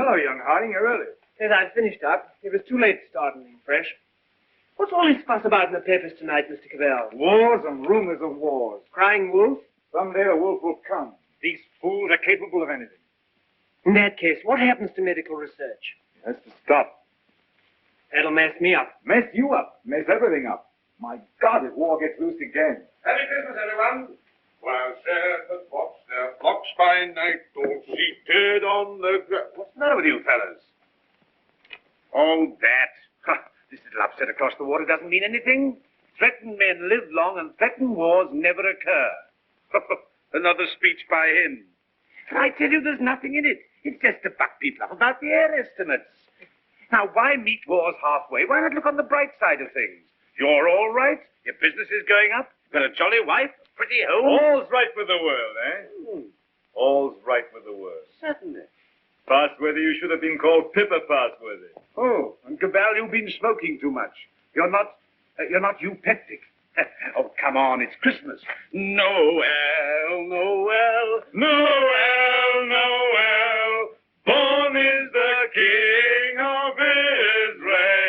Hello, young Harding. You're early. Yes, I'd finished up. It was too late to start anything fresh. What's all this fuss about in the papers tonight, Mr. Cavell? Wars and rumors of wars. Crying wolf? Someday the wolf will come. These fools are capable of anything. In that case, what happens to medical research? It has to stop. That'll mess me up. Mess you up. Mess everything up. My God, if war gets loose again. Merry Christmas, everyone. While shepherds watch their flocks by night, all seated on the ground. What's the matter with you fellas? Oh, that. This little upset across the water doesn't mean anything. Threatened men live long and threatened wars never occur. Another speech by him. I tell you, there's nothing in it. It's just to buck people up about the air estimates. Now, why meet wars halfway? Why not look on the bright side of things? You're all right. Your business is going up. You've got a jolly wife, a pretty home. All's right with the world, eh? All's right with the world. Certainly. Passworthy, you should have been called Pippa Passworthy. Oh, and Cabal, you've been smoking too much. You're not eupeptic. Oh, come on, it's Christmas. Noel, Noel, Noel, Noel. Born is the King of Israel.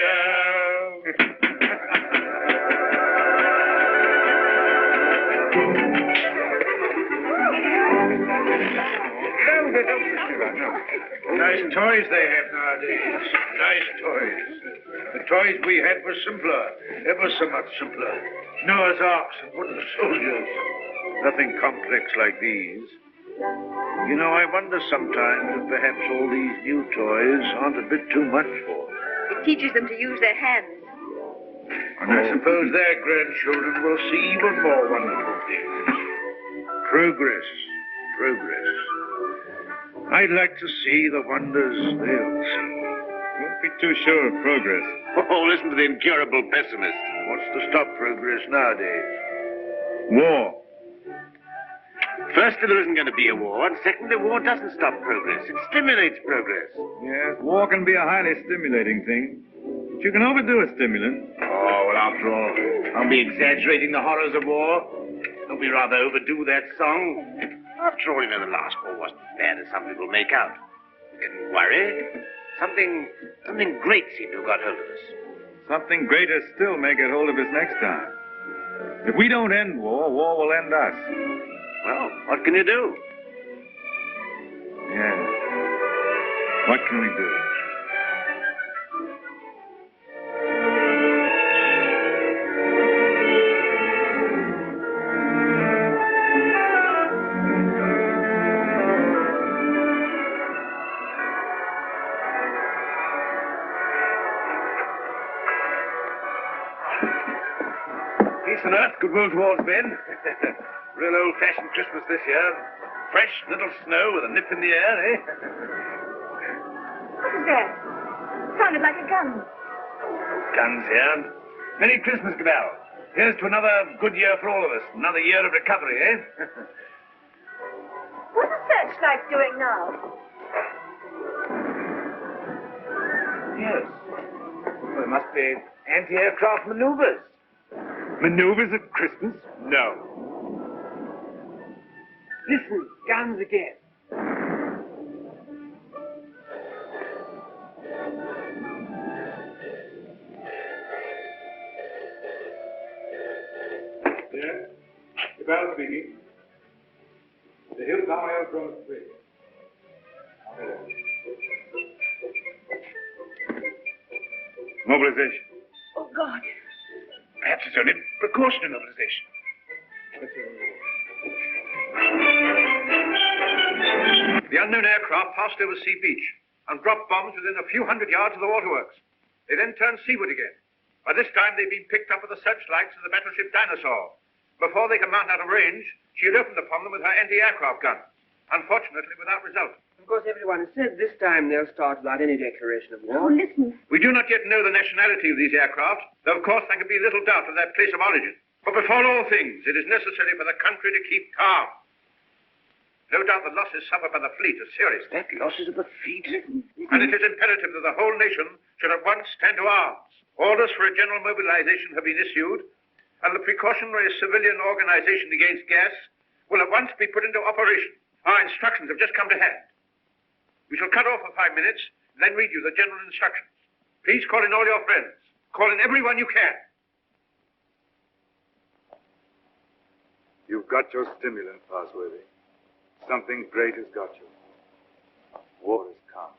Nice toys they have nowadays. Nice toys. The toys we had were simpler, ever so much simpler. Noah's Arks and wooden soldiers. Nothing complex like these. You know, I wonder sometimes if perhaps all these new toys aren't a bit too much for them. It teaches them to use their hands. And I suppose their grandchildren will see even more wonderful things. Progress. Progress. I'd like to see the wonders they'll see. Don't be too sure of progress. Oh, listen to the incurable pessimist. What's to stop progress nowadays? War. Firstly, there isn't going to be a war, and secondly, war doesn't stop progress. It stimulates progress. Yes, war can be a highly stimulating thing. But you can overdo a stimulant. Oh, well, after all, aren't we exaggerating the horrors of war? Don't we rather overdo that song? After all, you know, the last war wasn't as bad as some people make out. We didn't worry. Something great seemed to have got hold of us. Something greater still may get hold of us next time. If we don't end war, war will end us. Well, what can you do? Yeah. What can we do? Peace on earth, goodwill towards men. Real old-fashioned Christmas this year. Fresh little snow with a nip in the air, eh? What was that? Sounded like a gun. Guns here. Merry Christmas, Cabal. Here's to another good year for all of us. Another year of recovery, eh? What's the searchlight doing now? Yes. Well, it must be anti-aircraft maneuvers. Maneuvers at Christmas? No. Listen, guns again. Yes? Cabal speaking. The Hilltown Aerodrome is free. Mobilization. Oh, God. Perhaps it's only precautionary mobilization. The unknown aircraft passed over Sea Beach and dropped bombs within a few hundred yards of the waterworks. They then turned seaward again. By this time, they'd been picked up with the searchlights of the battleship Dinosaur. Before they could mount out of range, she had opened upon them with her anti-aircraft gun. Unfortunately, without result. Of course, everyone has said this time they'll start without any declaration of Oh, war. listen. We do not yet know the nationality of these aircraft, though of course there can be little doubt of their place of origin. But before all things, it is necessary for the country to keep calm. No doubt the losses suffered by the fleet are serious. That losses of the fleet? And it is imperative that the whole nation should at once stand to arms. Orders for a general mobilization have been issued, and the precautionary civilian organization against gas will at once be put into operation. Our instructions have just come to hand. We shall cut off for 5 minutes then read you the general instructions. Please call in all your friends. Call in everyone you can. You've got your stimulant, Passworthy. Something great has got you. War has come.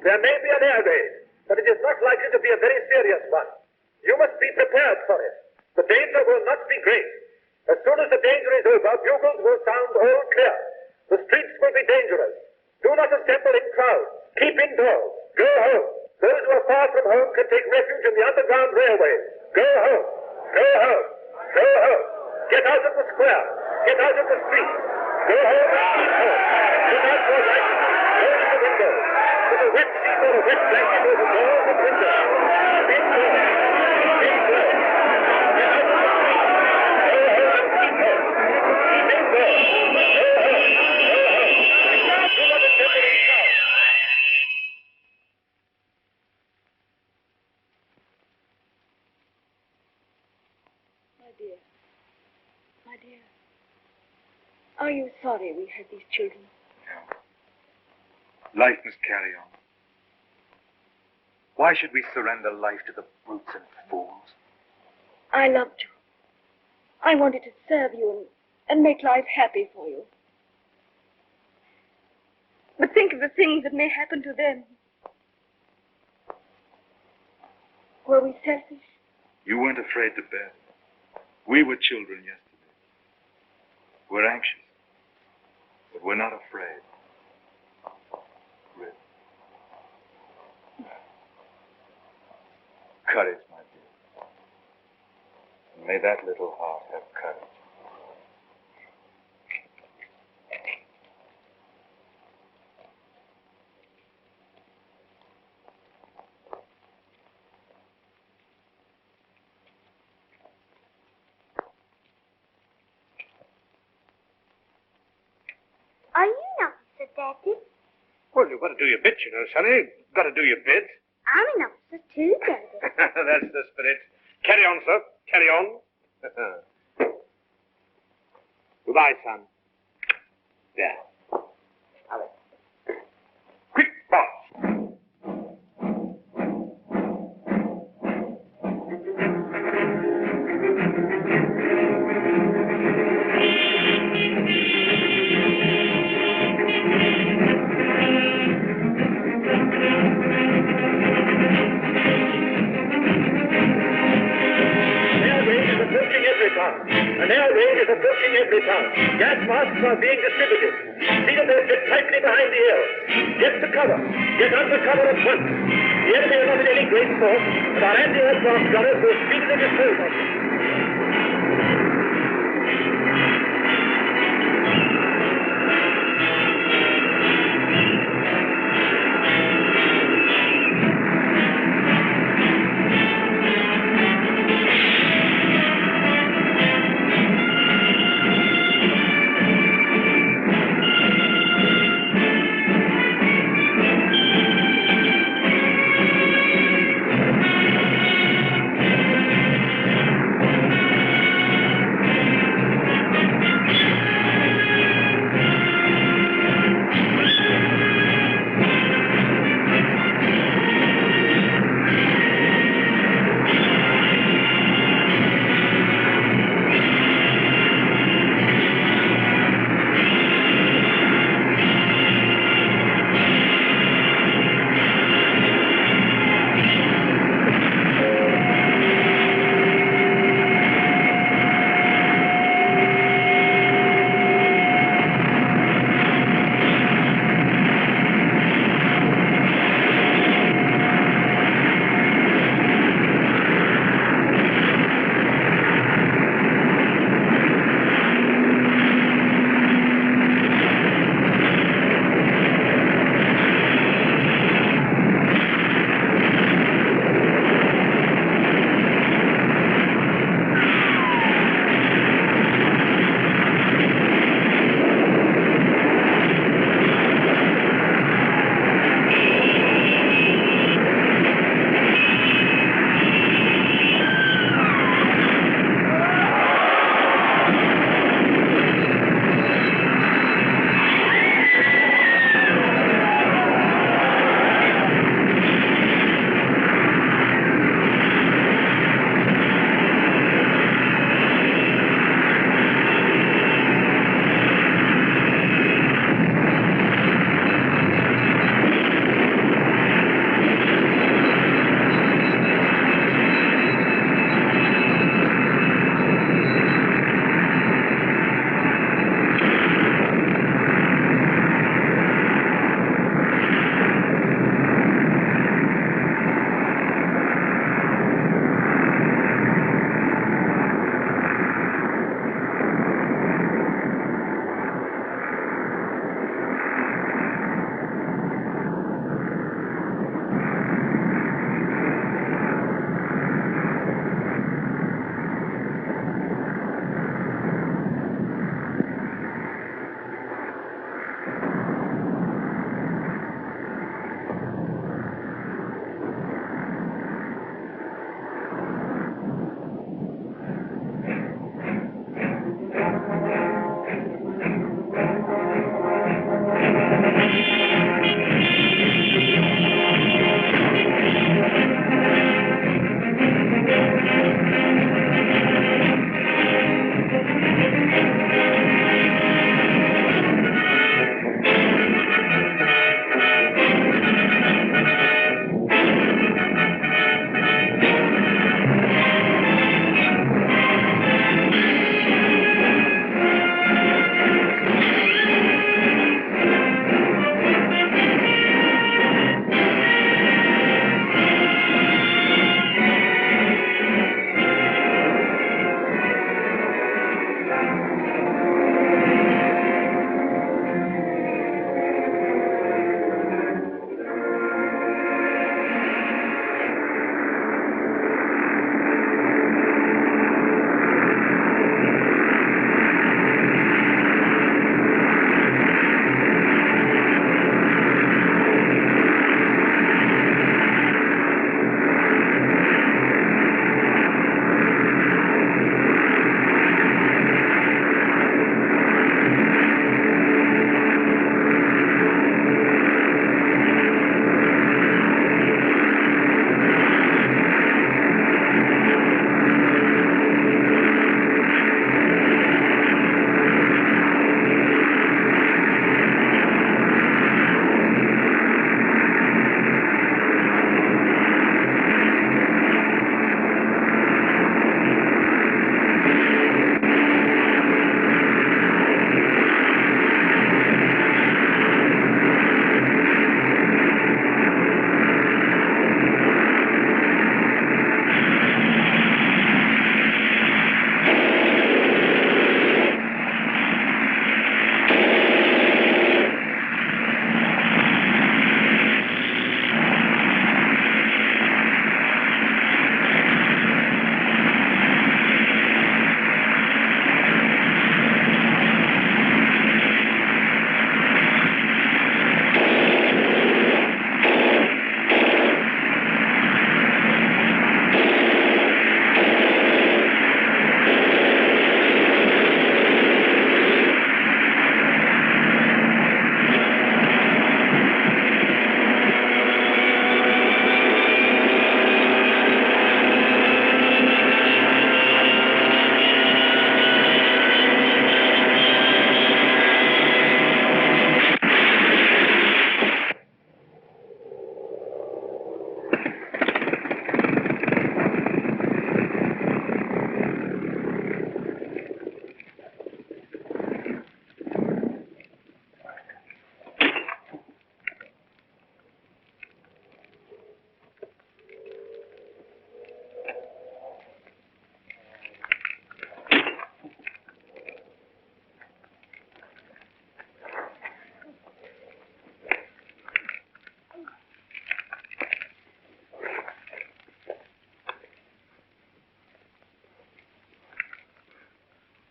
There may be an air raid, but it is not likely to be a very serious one. You must be prepared for it. The danger will not be great. As soon as the danger is over, bugles will sound all clear. The streets will be dangerous. Do not assemble in crowds. Keep indoors. Go home. Those who are far from home can take refuge in the underground railways. Go home. Go home. Go home. Get out of the square. Get out of the streets. Go home and keep home. Put out your lights. Close the windows. Put a wet sheet or a wet blanket over doors and windows. Keep indoors. Keep indoors. Get out of the streets. Go home and keep home. Keep indoors. Go home. Go home. Do not assemble in crowds. My dear, are you sorry we had these children? No. Life must carry on. Why should we surrender life to the brutes and fools? I loved you. I wanted to serve you and make life happy for you. But think of the things that may happen to them. Were we selfish? You weren't afraid to bear. We were children yesterday. We're anxious, but we're not afraid. Really. Courage, my dear. And may that little heart have courage. Are you an officer, Daddy? Well, you've got to do your bit, you know, Sonny. Got to do your bit. I'm an officer too, Daddy. That's the spirit. Carry on, sir. Carry on. Goodbye, son. There. Hurry. Quick, boss. An air raid is approaching every town. Gas masks are being distributed. See that they fit tightly behind the ears. Get to cover. Get under cover at once. The enemy are not in any great force, but our anti-aircraft gunners will speedily dispose of them.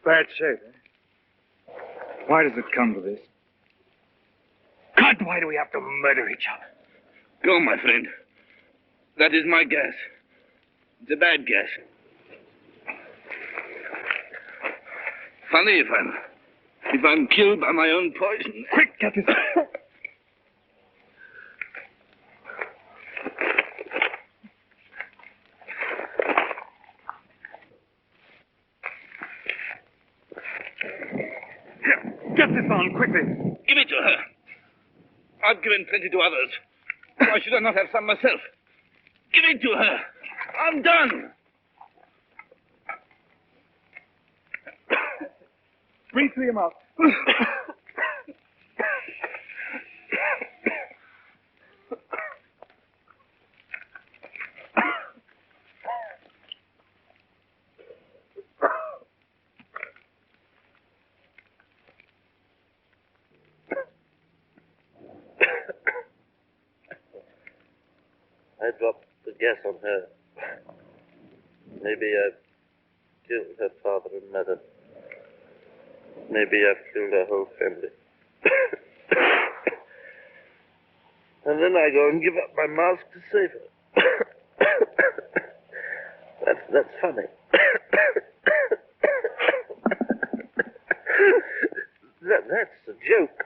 Bad shape, eh? Why does it come to this? God, why do we have to murder each other? Go, my friend. That is my guess. It's a bad guess. Funny if I'm killed by my own poison. Quick, get this. Here, get this on quickly. Give it to her. I've given plenty to others. Why should I not have some myself? Give it to her. I'm done. Bring 3 of them out. I dropped the gas on her. Maybe I've killed her father and mother. Maybe I've killed her whole family. And then I go and give up my mask to save her. That's funny. That's a joke.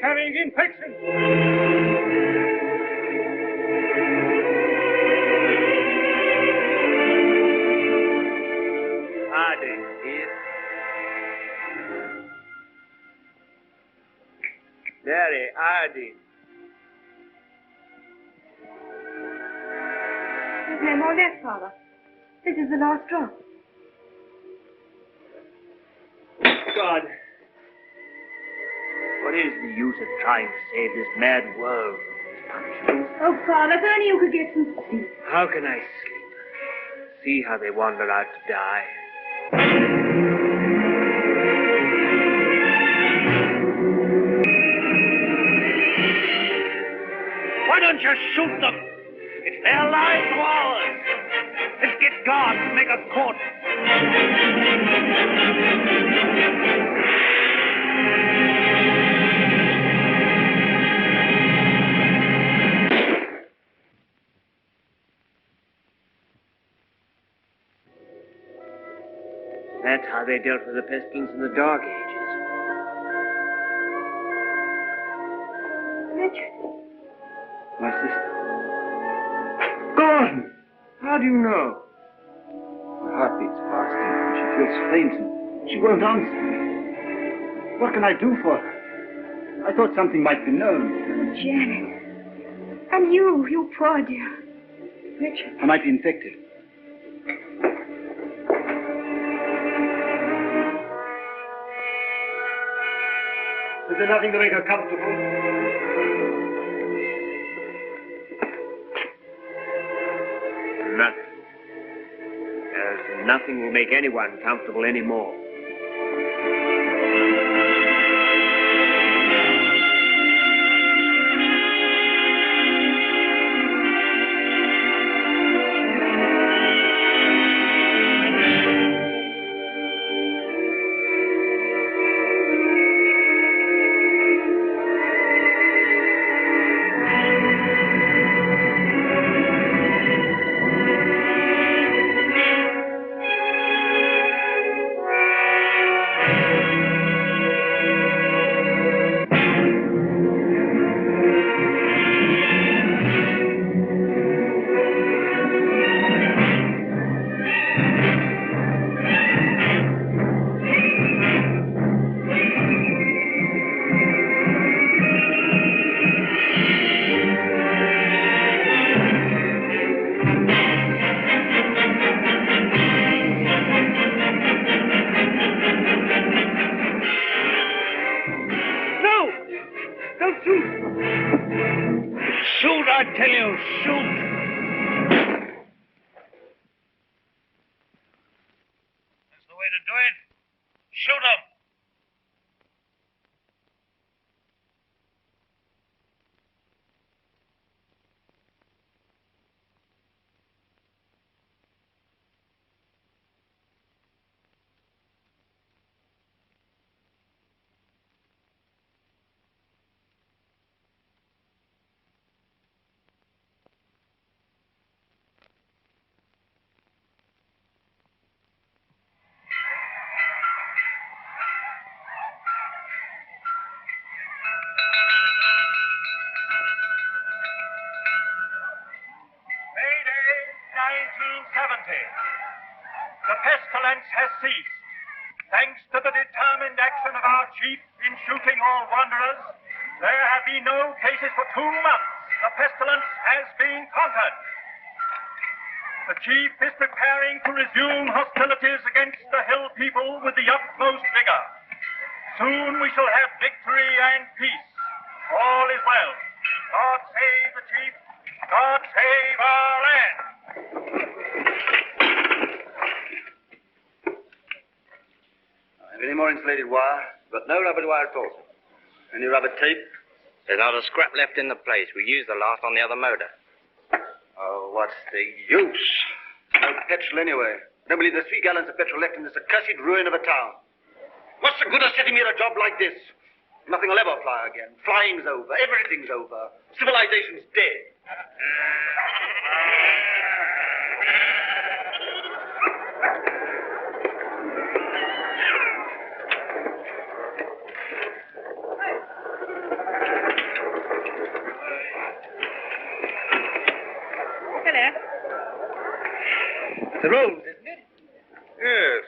carrying infection. Harding here. Mary, Harding. There's no more left, Father. This is the last drop. God, is the use of trying to save this mad world from these punishments? Oh, Father, if only you could get some sleep. How can I sleep? See how they wander out to die. Why don't you shoot them? It's their lives or ours. Let's get guards and make a court. That's how they dealt with the pestilence in the Dark Ages. Richard. My sister. Gordon! How do you know? Her heart beats fast and she feels faint and she won't answer. What can I do for her? I thought something might be known. Janet. And you poor dear. Richard. I might be infected. Is there nothing to make her comfortable? Nothing. There's nothing will make anyone comfortable anymore. Shoot, I tell you, shoot! That's the way to do it. Shoot 'em! The pestilence has ceased. Thanks to the determined action of our chief in shooting all wanderers, there have been no cases for 2 months. The pestilence has been conquered. The chief is preparing to resume hostilities against the hill people with the utmost vigor. Soon we shall have victory and peace. All is well. God save the chief. God save our land. Any more insulated wire? But no rubber wire at all. Any rubber tape? There's not a scrap left in the place. We used the last on the other motor. Oh, what's the use? No petrol anyway. I don't believe there's 3 gallons of petrol left in this accursed ruin of a town. What's the good of sitting here a job like this? Nothing will ever fly again. Flying's over. Everything's over. Civilization's dead. The road, isn't it? Yes.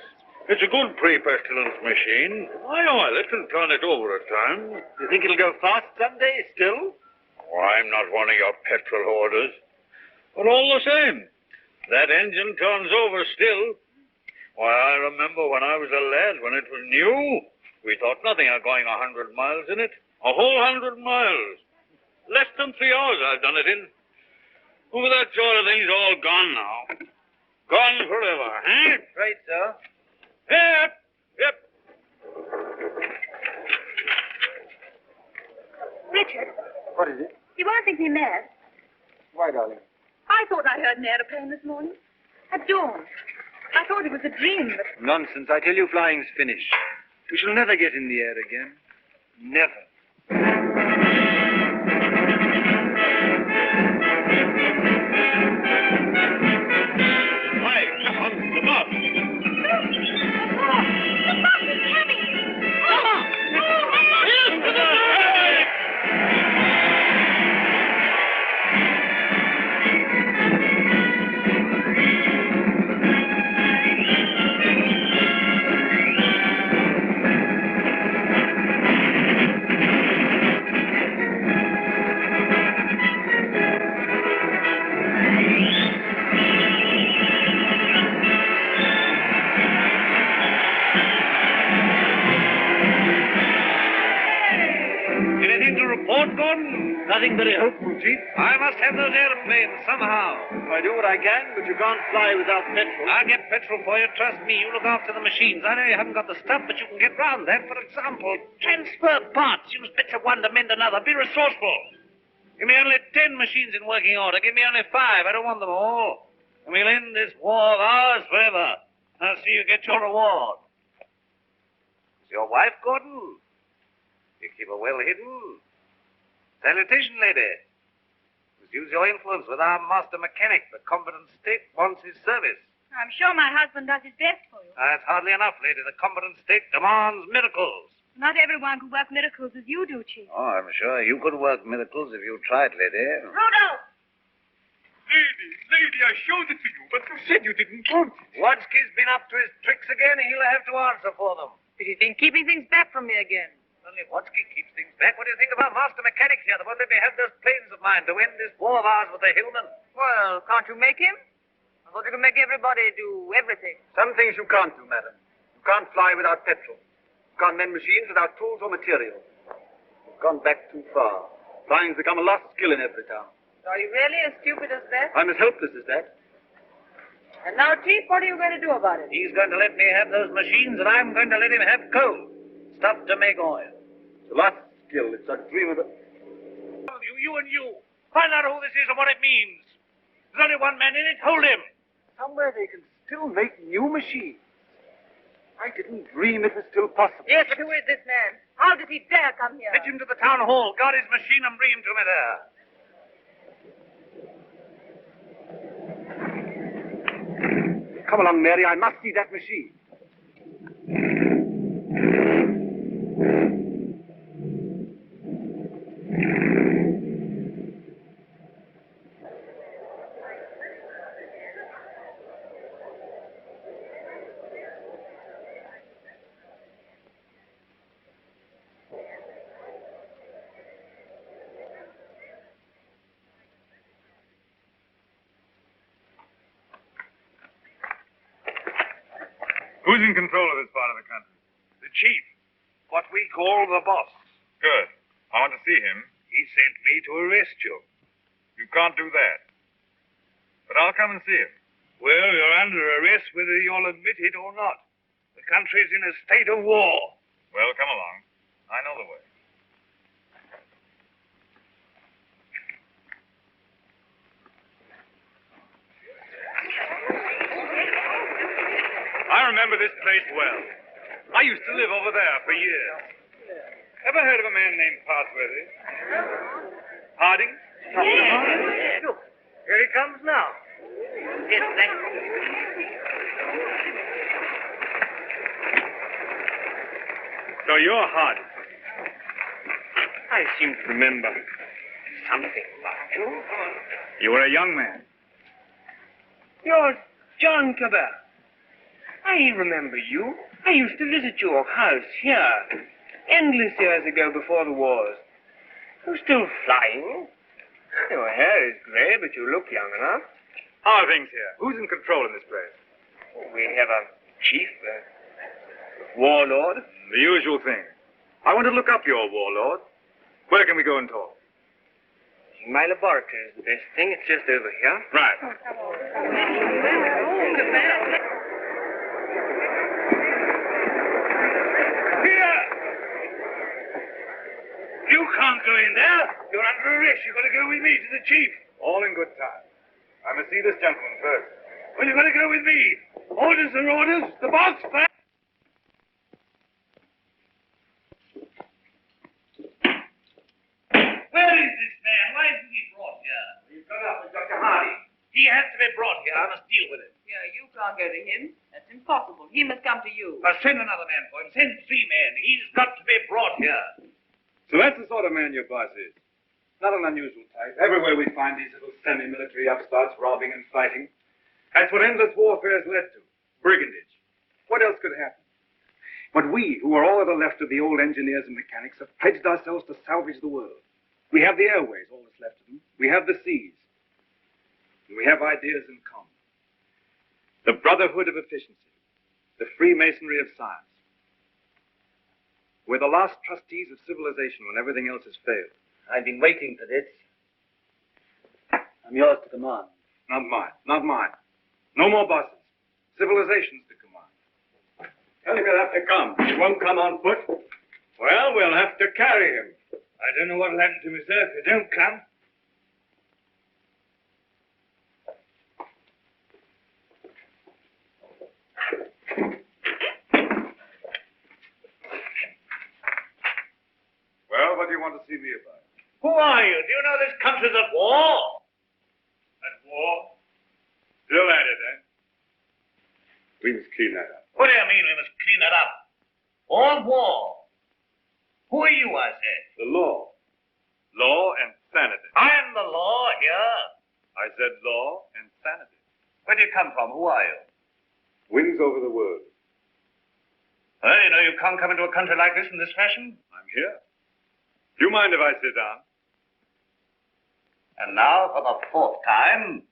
It's a good pre-pestilence machine. I oil it and turn it over at times. You think it'll go fast someday, still? Oh, I'm not one of your petrol hoarders. But all the same, that engine turns over still. Why, I remember when I was a lad, when it was new. We thought nothing of going 100 miles in it. A whole 100 miles. Less than 3 hours I've done it in. Over that sort of thing's all gone now. Gone forever, eh? Right, sir. Yep, yep. Richard, What is it? you won't think me mad. Why, darling? I thought I heard an aeroplane this morning. At dawn. I thought it was a dream, but Nonsense. I tell you, flying's finished. We shall never get in the air again. Never. Why, on the bus. Into the sky! Anything to report, Gordon? Nothing very hopeful, Chief. I must have those airplanes somehow. I do what I can, but you can't fly without petrol. I'll get petrol for you. Trust me. You look after the machines. I know you haven't got the stuff, but you can get round that. For example, transfer parts. Use bits of one to mend another. Be resourceful. Give me only 10 machines in working order. Give me only 5. I don't want them all. And we'll end this war of ours forever. I'll see you get your reward. Is your wife, Gordon? You keep her well hidden. Salutation, lady. Must use your influence with our master mechanic. The competent state wants his service. I'm sure my husband does his best for you. That's hardly enough, lady. The competent state demands miracles. Not everyone could work miracles as you do, Chief. Oh, I'm sure you could work miracles if you tried, lady. Rudolph! Lady, I showed it to you, but you said you didn't want it. Watsky's been up to his tricks again. He'll have to answer for them. But he's been keeping things back from me again. Only Watsky keeps things back. What do you think of our master mechanic here? They won't let me have those planes of mine to end this war of ours with the Hillmen. Well, can't you make him? I thought you could make everybody do everything. Some things you can't do, madam. You can't fly without petrol. You can't mend machines without tools or materials. You've gone back too far. Flying's become a lost skill in every town. Are you really as stupid as that? I'm as helpless as that. And now, Chief, what are you going to do about it? He's going to let me have those machines, and I'm going to let him have coal. Stuff to make oil. It's a lost skill. It's a dream of the... You and you. Find out who this is and what it means. There's only one man in it. Hold him. Somewhere they can still make new machines. I didn't dream it was still possible. Yes, but who is this man? How did he dare come here? Fetch him to the town hall. Guard his machine and bring him to me there. Come along, Mary. I must see that machine. Who's in control of this part of the country? The chief. What we call the boss. Good. I want to see him. He sent me to arrest you. You can't do that. But I'll come and see him. Well, you're under arrest whether you'll admit it or not. The country's in a state of war. Well, come along. I know the way. I remember this place well. I used to live over there for years. Ever heard of a man named Parsworthy? Harding? Yes. Look, here he comes now. Yes, thank you. So you're Harding. I seem to remember something about you. You were a young man. You're John Cabell. I remember you. I used to visit your house here endless years ago before the wars. You're still flying. Your hair is grey, but you look young enough. How are things here? Who's in control in this place? We have a chief, a warlord. The usual thing. I want to look up your warlord. Where can we go and talk? My laboratory is the best thing. It's just over here. Right. Here! You can't go in there. You're under arrest. You've got to go with me to the chief. All in good time. I must see this gentleman first. Well, you've got to go with me. Orders are orders. The boss first. Where is this man? Why isn't he brought here? He's gone up with Dr. Hardy. He has to be brought here. I must deal with him. Yeah, you can't go to him. That's impossible. He must come to you. Send another man for him. Send 3 men. He's got to be brought here. So that's the sort of man your boss is. Not an unusual type. Everywhere we find these little semi-military upstarts robbing and fighting. That's what endless warfare has led to. Brigandage. What else could happen? But we, who are all that are left of the old engineers and mechanics, have pledged ourselves to salvage the world. We have the airways, all that's left of them. We have the seas. And we have ideas in common. The brotherhood of efficiency. The Freemasonry of science. We're the last trustees of civilization when everything else has failed. I've been waiting for this. I'm yours to command. Not mine. Not mine. No more bosses. Civilization's to command. Tell him he'll have to come. He won't come on foot. Well, we'll have to carry him. I don't know what'll happen to me, sir, if you don't come. Well, what do you want to see me about? Who are you? Do you know this country's at war? At war? Still at it, eh? We must clean that up. What do you mean we must clean it up? All war. Who are you, I said? The law. Law and sanity. I'm the law here. I said law and sanity. Where do you come from? Who are you? Wings over the world. Well, you know you can't come into a country like this in this fashion. I'm here. Do you mind if I sit down? And now, for the 4th time,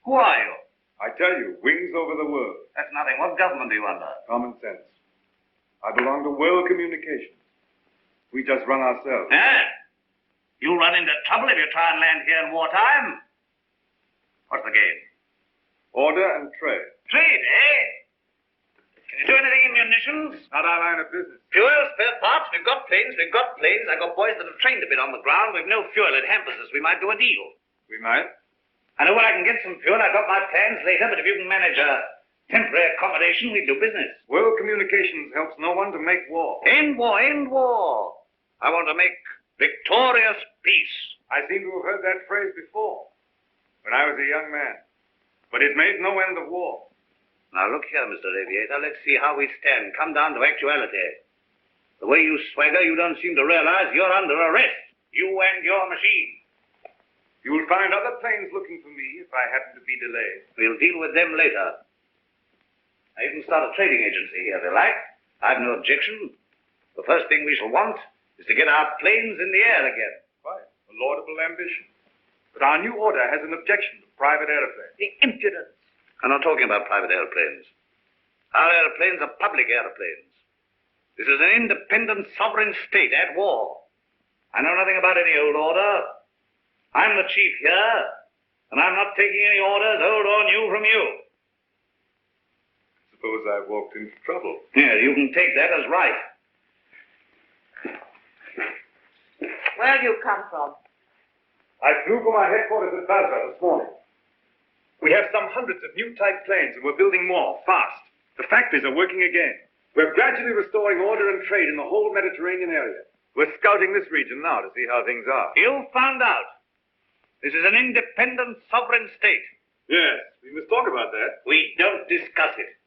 who are you? I tell you, wings over the world. That's nothing. What government are you under? Common sense. I belong to world communications. We just run ourselves. Eh? You'll run into trouble if you try and land here in wartime. What's the game? Order and trade. Trade, eh? Can you do anything in munitions? Not our line of business. Fuel, spare parts, we've got planes. I got boys that have trained a bit on the ground. We've no fuel. It hampers us. We might do a deal. We might. I know where I can get some fuel. I've got my plans later, but if you can manage a temporary accommodation, we do business. World communications helps no one to make war. End war, end war. I want to make victorious peace. I seem to have heard that phrase before, when I was a young man. But it made no end of war. Now, look here, Mr. Aviator. Let's see how we stand. Come down to actuality. The way you swagger, you don't seem to realize you're under arrest. You and your machine. You'll find other planes looking for me if I happen to be delayed. We'll deal with them later. I even start a trading agency here, if you like. I've no objection. The first thing we shall want is to get our planes in the air again. Quite. A laudable ambition. But our new order has an objection to private airplanes. The impudence. I'm not talking about private airplanes. Our airplanes are public airplanes. This is an independent sovereign state at war. I know nothing about any old order. I'm the chief here, and I'm not taking any orders, old or new, from you. Suppose I walked into trouble. Yeah, you can take that as right. Where do you come from? I flew from our headquarters at Basra this morning. We have some hundreds of new type planes, and we're building more, fast. The factories are working again. We're gradually restoring order and trade in the whole Mediterranean area. We're scouting this region now to see how things are. You found out. This is an independent sovereign state. Yes, we must talk about that. We don't discuss it.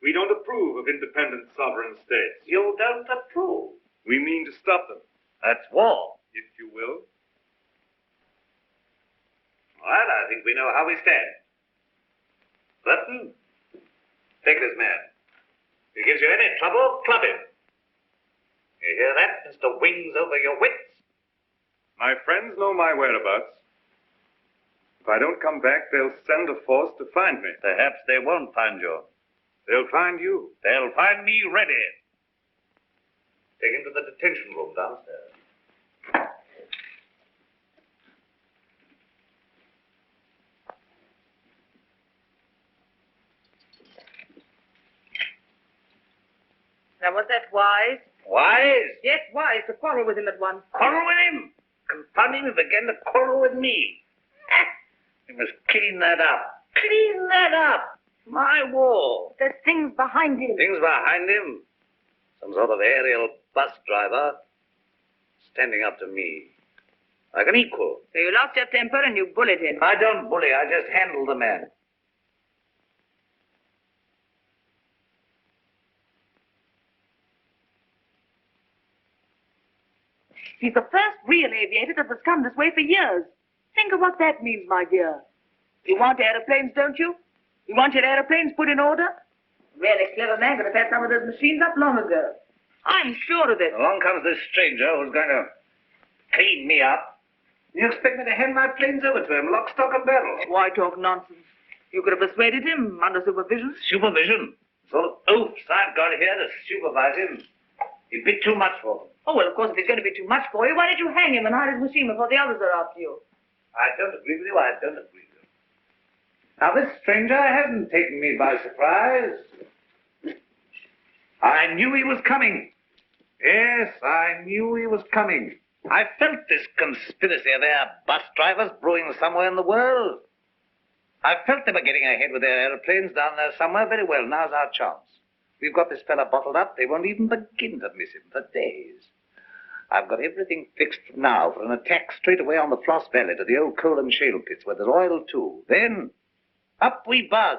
We don't approve of independent sovereign states. You don't approve. We mean to stop them. That's war. If you will. Well, I think we know how we stand. Burton, take this man. If he gives you any trouble, club him. You hear that, Mr. Wings over your wits? My friends know my whereabouts. If I don't come back, they'll send a force to find me. Perhaps they won't find you. They'll find you. They'll find me ready. Take him to the detention room downstairs. Now, was that wise? Wise? Yes, wise, to quarrel with him at once. Quarrel with him? Confound him, he began to quarrel with me. You must clean that up. Clean that up. My wall. There's things behind him. Things behind him. Some sort of aerial bus driver standing up to me. Like an equal. So you lost your temper and you bullied him. I don't bully, I just handle the man. He's the first real aviator that has come this way for years. Think of what that means, my dear. You want aeroplanes, don't you? You want your aeroplanes put in order? A really clever man could have had some of those machines up long ago. I'm sure of it. Along comes this stranger who's going to clean me up. You expect me to hand my planes over to him, lock, stock, and barrel? Why talk nonsense? You could have persuaded him under supervision. Supervision? Sort of oafs I've got here to supervise him. He'd be too much for them. Oh, well, of course, if he's going to be too much for you, why don't you hang him and hide his machine before the others are after you? I don't agree with you, I don't agree with you. Now, this stranger hasn't taken me by surprise. I knew he was coming. Yes, I knew he was coming. I felt this conspiracy of their bus drivers brewing somewhere in the world. I felt they were getting ahead with their aeroplanes down there somewhere. Very well, now's our chance. We've got this fella bottled up. They won't even begin to miss him for days. I've got everything fixed now for an attack straight away on the Floss Valley to the old coal and shale pits where there's oil too. Then, up we buzz.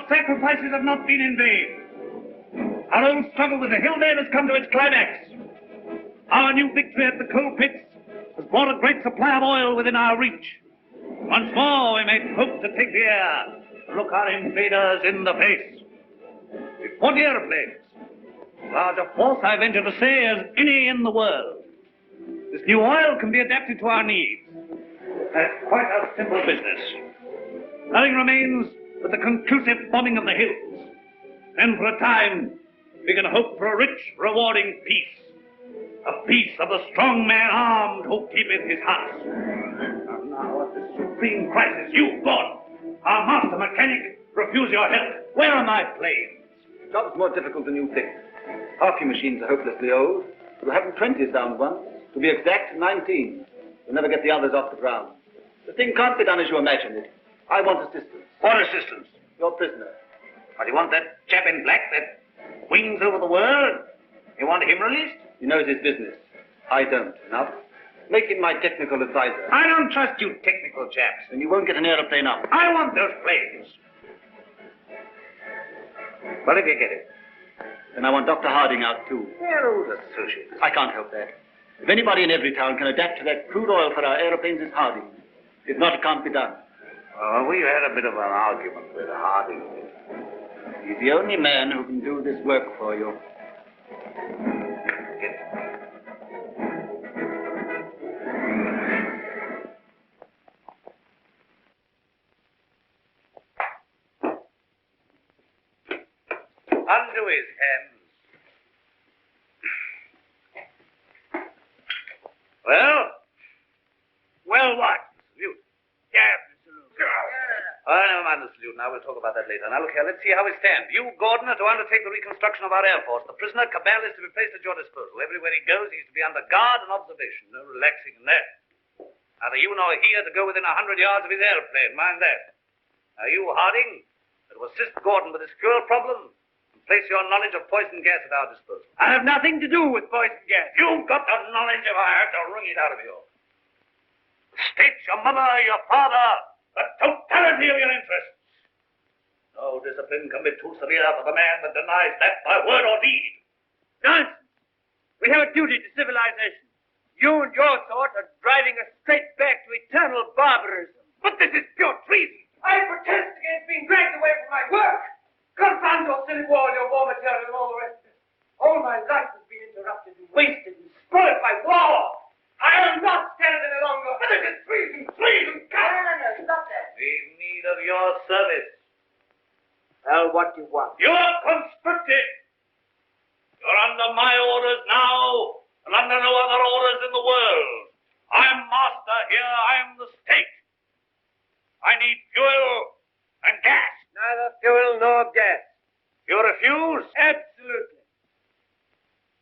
Sacrifices have not been in vain. Our old struggle with the hillman has come to its climax. Our new victory at the coal pits has brought a great supply of oil within our reach. Once more we may hope to take the air, look our invaders in the face. With 40 aeroplanes, large a force, I venture to say, as any in the world. This new oil can be adapted to our needs. That's quite a simple business. Nothing remains but the conclusive bombing of the hills. Then for a time, we can hope for a rich, rewarding peace. A peace of the strong man armed who keepeth his house. And now at this supreme crisis, you, God, our master mechanic, refuse your help. Where are my planes? The job's more difficult than you think. Half your machines are hopelessly old. You'll have 20 sound ones. To be exact, 19. You'll never get the others off the ground. The thing can't be done as you imagine it. I want assistance. What assistance? Your prisoner. What, do you want that chap in black that wings over the world? You want him released? He knows his business. I don't. Enough. Make him my technical advisor. I don't trust you technical chaps. Then you won't get an aeroplane up. I want those planes. Well, if you get it. Then I want Dr. Harding out, too. They're old associates. I can't help that. If anybody in every town can adapt to that crude oil for our aeroplanes, it's Harding. If not, it can't be done. Oh, we've had a bit of an argument with Harding. He's the only man who can do this work for you. Get it. Undo his hands. Well? Well, what? Salute. Yeah, salute. Oh, never mind the salute. Institute now. We'll talk about that later. Now, look here, let's see how we stand. You, Gordon, are to undertake the reconstruction of our Air Force. The prisoner, Cabell, is to be placed at your disposal. Everywhere he goes, he's to be under guard and observation. No relaxing in that. Neither you nor he are to go within 100 yards of his airplane. Mind that. Now, you, Harding, are to assist Gordon with his fuel problem and place your knowledge of poison gas at our disposal. I have nothing to do with poison gas. You've got the knowledge if I had to wring it out of you. State your mother, your father, the totality of your interests. No discipline can be too severe for the man that denies that by word or deed. Nonsense. We have a duty to civilization. You and your sort are driving us straight back to eternal barbarism. But this is pure treason. I protest against being dragged away from my work. Confound your silly wall, your war material, and all the rest of it. All my life has been interrupted and wasted and spoiled by war. I am not standing any longer. But this is treason, treason. No, stop that. We've need of your service. Well, what do you want? You're conscripted. You're under my orders now, and under no other orders in the world. I'm master here. I'm the state. I need fuel and gas. Neither fuel nor gas. You refuse? Absolutely.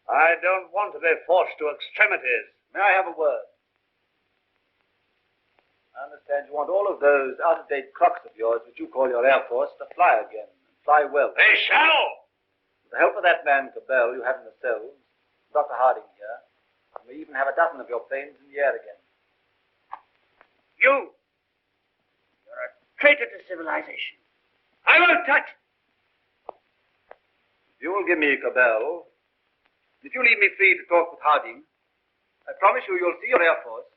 I don't want to be forced to extremities. May I have a word? I understand you want all of those out-of-date clocks of yours, which you call your Air Force, to fly again, and fly well. They shall! With the help of that man, Cabell, you have in the cells, Dr. Harding here, you may even have a dozen of your planes in the air again. You're a traitor to civilization. I won't touch it. If you will give me Cabell, if you leave me free to talk with Harding, I promise you you'll see your Air Force,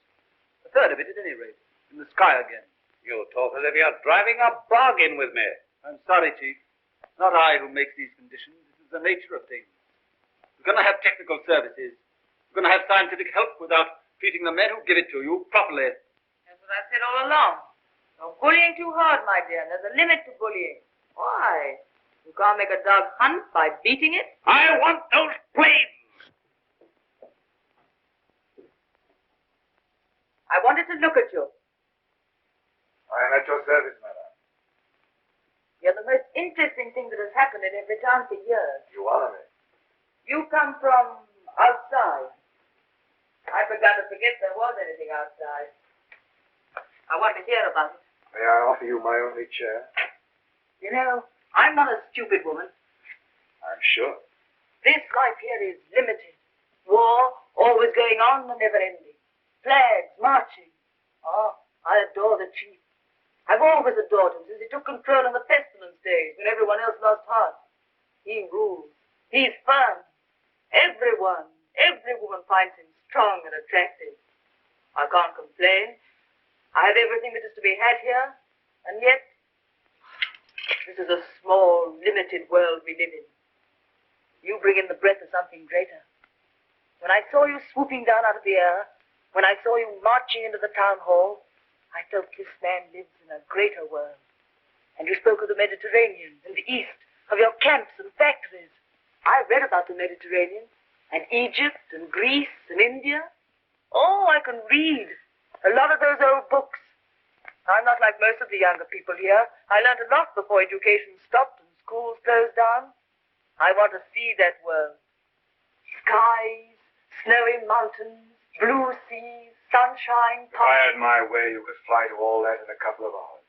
a third of it at any rate, in the sky again. You talk as if you're driving a bargain with me. I'm sorry, Chief. It's not I who makes these conditions. This is the nature of things. We're going to have technical services. We're going to have scientific help without treating the men who give it to you properly. That's what I said all along. No bullying too hard, my dear. There's a limit to bullying. Why? You can't make a dog hunt by beating it. I want those planes. I wanted to look at you. I am at your service, madam. You're the most interesting thing that has happened in every town for years. You honor me. You come from outside. I began to forget there was anything outside. I want to hear about it. May I offer you my only chair? You know, I'm not a stupid woman. I'm sure. This life here is limited. War, always going on and never ending. Flags, marching. Oh, I adore the chief. I've always adored him since he took control in the pestilence days when everyone else lost heart. He rules. He's firm. Every woman finds him strong and attractive. I can't complain. I have everything that is to be had here, and yet this is a small, limited world we live in. You bring in the breath of something greater. When I saw you swooping down out of the air, when I saw you marching into the town hall, I felt this man lives in a greater world. And you spoke of the Mediterranean and the East, of your camps and factories. I read about the Mediterranean, and Egypt, and Greece, and India. Oh, I can read a lot of those old books. I'm not like most of the younger people here. I learned a lot before education stopped and schools closed down. I want to see that world. Skies, snowy mountains, blue seas, sunshine, If I had my way, you could fly to all that in a couple of hours.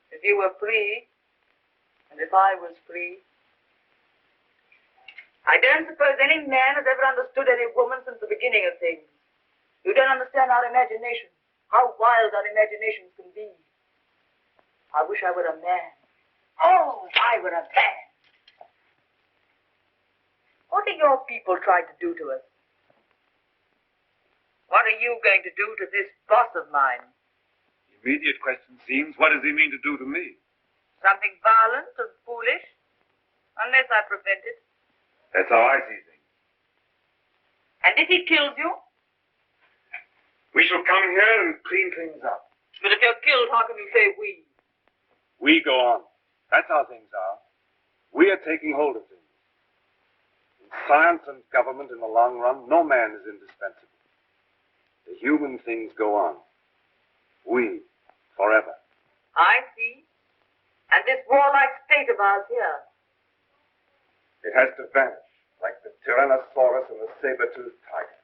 If you were free, and if I was free. I don't suppose any man has ever understood any woman since the beginning of things. You don't understand our imagination, how wild our imaginations can be. I wish I were a man. Oh, if I were a man. What are your people trying to do to us? What are you going to do to this boss of mine? The immediate question seems, what does he mean to do to me? Something violent and foolish? Unless I prevent it. That's how I see things. And if he kills you? We shall come here and clean things up. But if you're killed, how can you say we? We go on. That's how things are. We are taking hold of things. In science and government, in the long run, no man is indispensable. The human things go on. We, forever. I see. And this warlike state of ours here. It has to vanish, like the Tyrannosaurus and the saber-toothed tiger.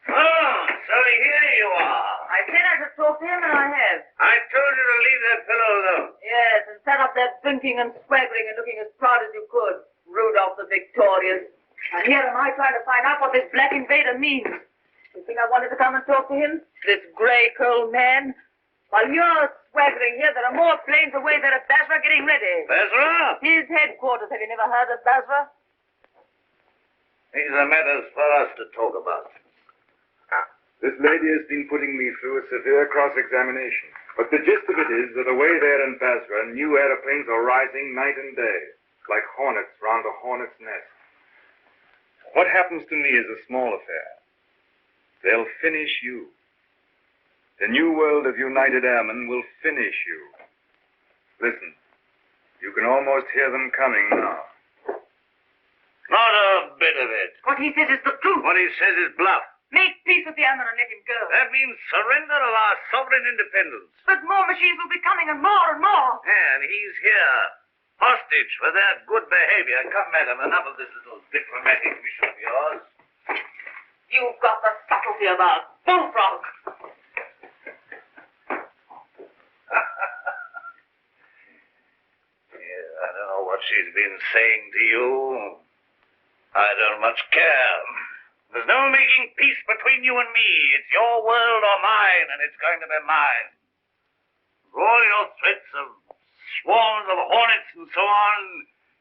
Oh, so here you are. I said I should talk to him, and I have. I told you to leave that fellow alone. Yes, and sat up there drinking and swaggering and looking as proud as you could. Rudolph the Victorious. And here am I trying to find out what this black invader means. You think I wanted to come and talk to him? This grey cold man? While you're swaggering here, there are more planes away there at Basra getting ready. Basra? His headquarters. Have you never heard of Basra? These are matters for us to talk about. This lady has been putting me through a severe cross-examination. But the gist of it is that away there in Basra, new aeroplanes are rising night and day, like hornets round a hornet's nest. What happens to me is a small affair. They'll finish you. The new world of United Airmen will finish you. Listen, you can almost hear them coming now. Not a bit of it. What he says is the truth. What he says is bluff. Make peace with the Ammon and let him go. That means surrender of our sovereign independence. But more machines will be coming and more and more. And he's here, hostage for their good behavior. Come, madam, enough of this little diplomatic mission of yours. You've got the subtlety of a bullfrog. Yeah, I don't know what she's been saying to you. I don't much care. There's no making peace between you and me. It's your world or mine, and it's going to be mine. For all your threats of swarms of hornets and so on,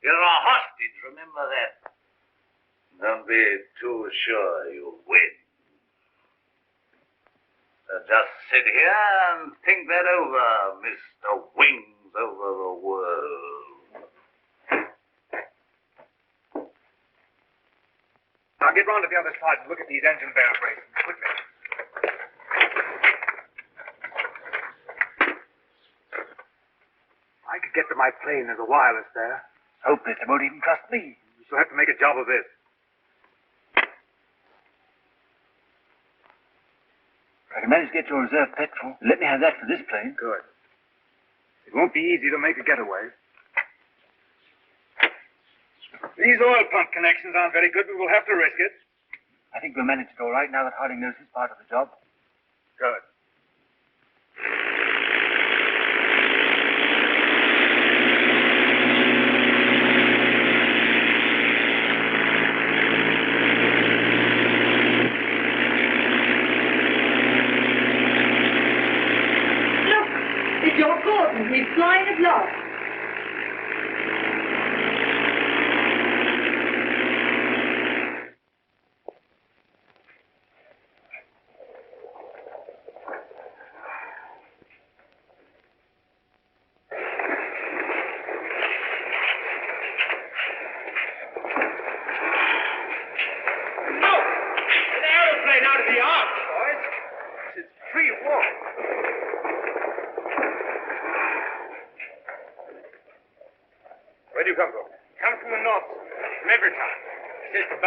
you're a hostage, remember that. Don't be too sure you'll win. Just sit here and think that over, Mr. Wings over the world. Now get round to the other side and look at these engine barrel braces, quickly. I could get to my plane. There's a wireless there. Hopeless. They won't even trust me. We shall have to make a job of this. I can manage to get your reserve petrol. Let me have that for this plane. Good. It won't be easy to make a getaway. These oil pump connections aren't very good, but we'll have to risk it. I think we'll manage it all right now that Harding knows his part of the job. Good. Look, it's your Gordon. He's flying at last.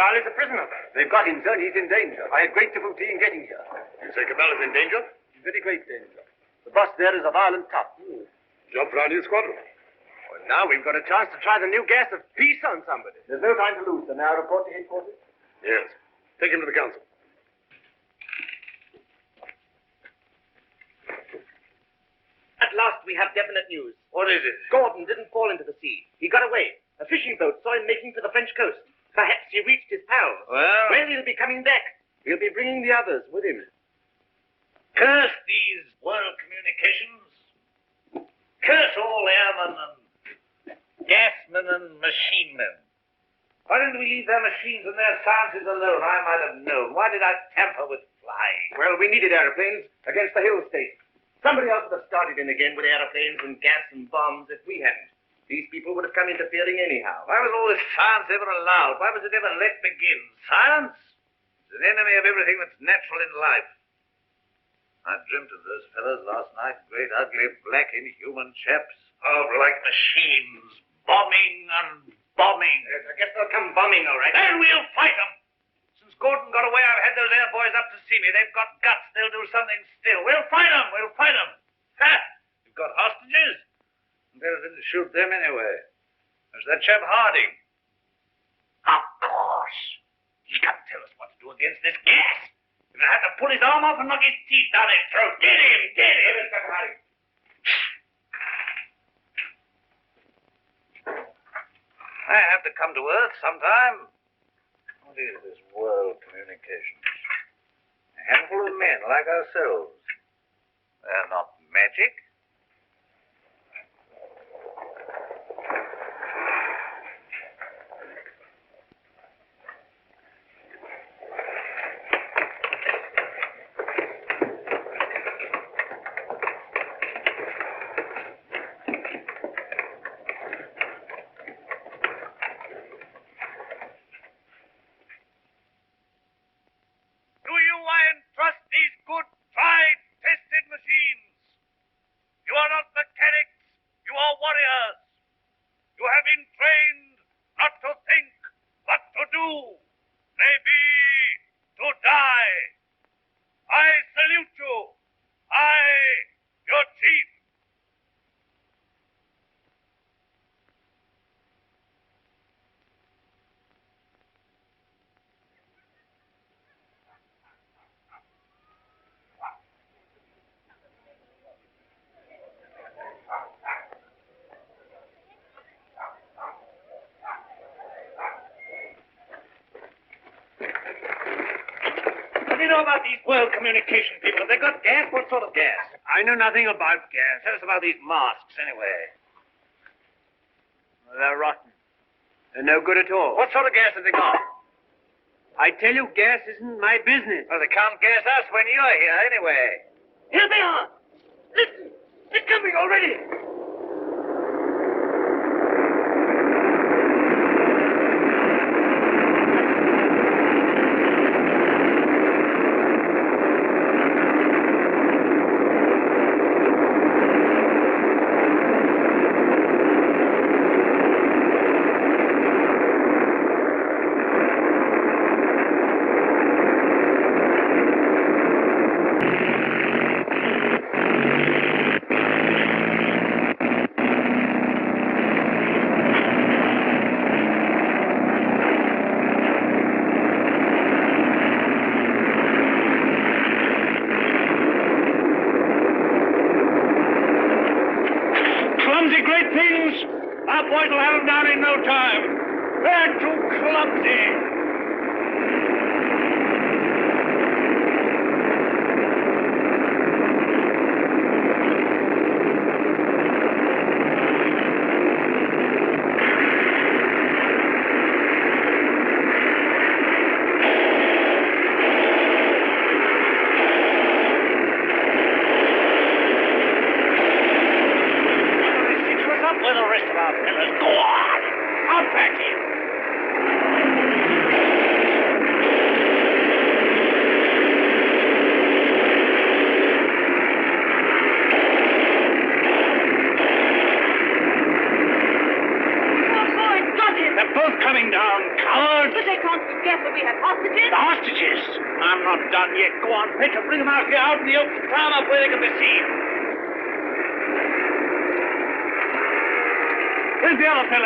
Cabal is a prisoner. They've got him, sir, and he's in danger. I had great difficulty in getting here. You say Cabal is in danger? In very great danger. The boss there is a violent tough. Jumped round his squadron. Well, now we've got a chance to try the new gas of peace on somebody. There's no time to lose, sir. Now report to headquarters. Yes. Take him to the council. At last we have definite news. What is it? Gordon didn't fall into the sea. He got away. A fishing boat saw him making for the French coast. Perhaps he reached his pals. Well, he'll be coming back. He'll be bringing the others with him. Curse these world communications. Curse all airmen and gasmen and machine men. Why didn't we leave their machines and their sciences alone? I might have known. Why did I tamper with flying? Well, we needed airplanes against the hill state. Somebody else would have started in again with airplanes and gas and bombs if we hadn't. These people would have come interfering anyhow. Why was all this science ever allowed? Why was it ever let begin? Science is an enemy of everything that's natural in life. I dreamt of those fellows last night, great, ugly, black, inhuman chaps, powerful like machines, bombing and bombing. Yes, I guess they'll come bombing, all right. And we'll fight them. Since Gordon got away, I've had those air boys up to see me. They've got guts. They'll do something still. We'll fight them. We'll fight them. Ha! You've got hostages. And better didn't shoot them anyway. There's that chap Harding. Of course. He's got to tell us what to do against this gas. If I have to pull his arm off and knock his teeth down his throat. Get him, Inspector Harding. I have to come to Earth sometime. What is this world communications? A handful of men like ourselves. They're not magic. What do you know about these world communication people? Have they got gas? What sort of gas? I know nothing about gas. Tell us about these masks, anyway. Well, they're rotten. They're no good at all. What sort of gas have they got? I tell you, gas isn't my business. Well, they can't gas us when you're here, anyway. Here they are. Listen, they're coming already.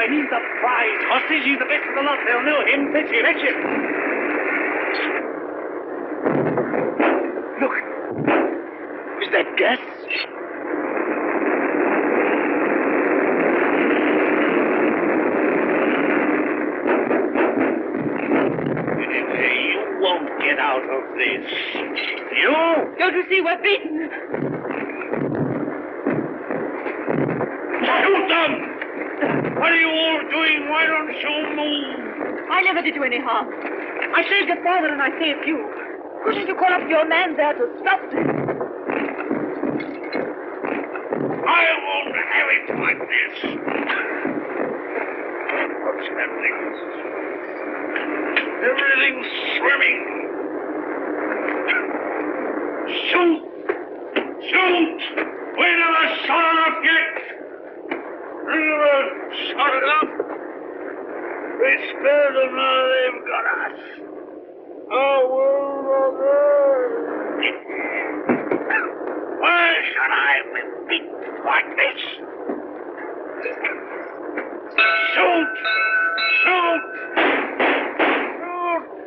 He's the prize hostage. He's the best of the lot. They'll know him. Fetch him. Fetch him. Look. Is that gas? You won't get out of this. You? Don't you see we're beaten? Shoot them! What are you all doing? Why don't you move? I never did you any harm. I saved your father and I saved you. Couldn't you call up your man there to stop this? I won't have it like this. What's happening? Everything's swimming. Shoot! Shoot! We never shot enough yet. We never shot enough. We spared them, now they've got us. Oh, why should I be beaten like this? Shoot! Shoot! Shoot!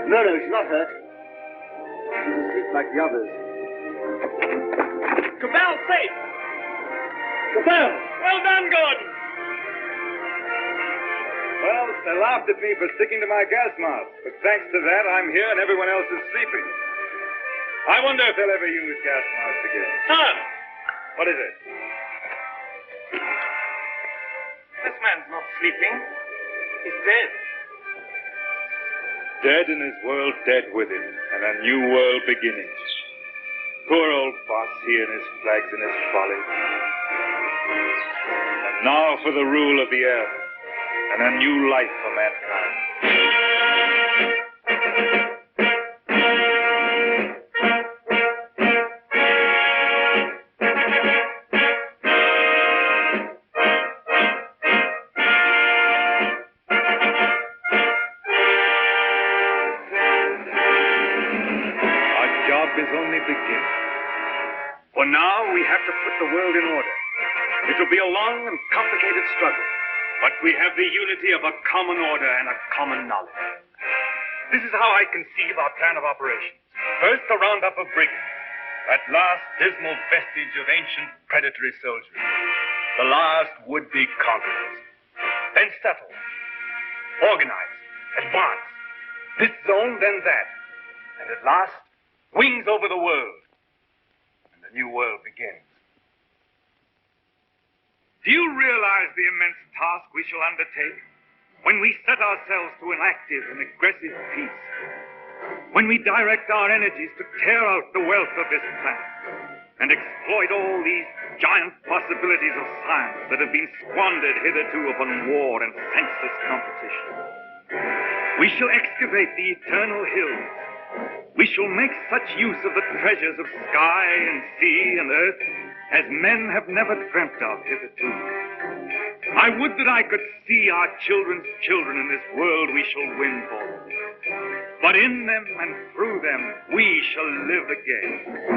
No, she's not hurt. She's asleep like the others. Cabell safe! Cabell! Well done, Gordon! Well, they laughed at me for sticking to my gas mask, but thanks to that, I'm here and everyone else is sleeping. I wonder if they'll ever use gas masks again. Sir! What is it? This man's not sleeping. He's dead. Dead and his world dead with him, and a new world beginning. Poor old boss, he and his flags and his folly. And now for the rule of the earth, and a new life for mankind. For now, we have to put the world in order. It will be a long and complicated struggle, but we have the unity of a common order and a common knowledge. This is how I conceive our plan of operations. First, the roundup of brigands, that last dismal vestige of ancient predatory soldiery, the last would-be conquerors. Then settle, organize, advance, this zone, then that, and at last, wings over the world. The new world begins. Do you realize the immense task we shall undertake when we set ourselves to an active and aggressive peace? When we direct our energies to tear out the wealth of this planet and exploit all these giant possibilities of science that have been squandered hitherto upon war and senseless competition? We shall excavate the eternal hills. We shall make such use of the treasures of sky and sea and earth as men have never dreamt of hitherto. I would that I could see our children's children in this world we shall win for them. But in them and through them we shall live again.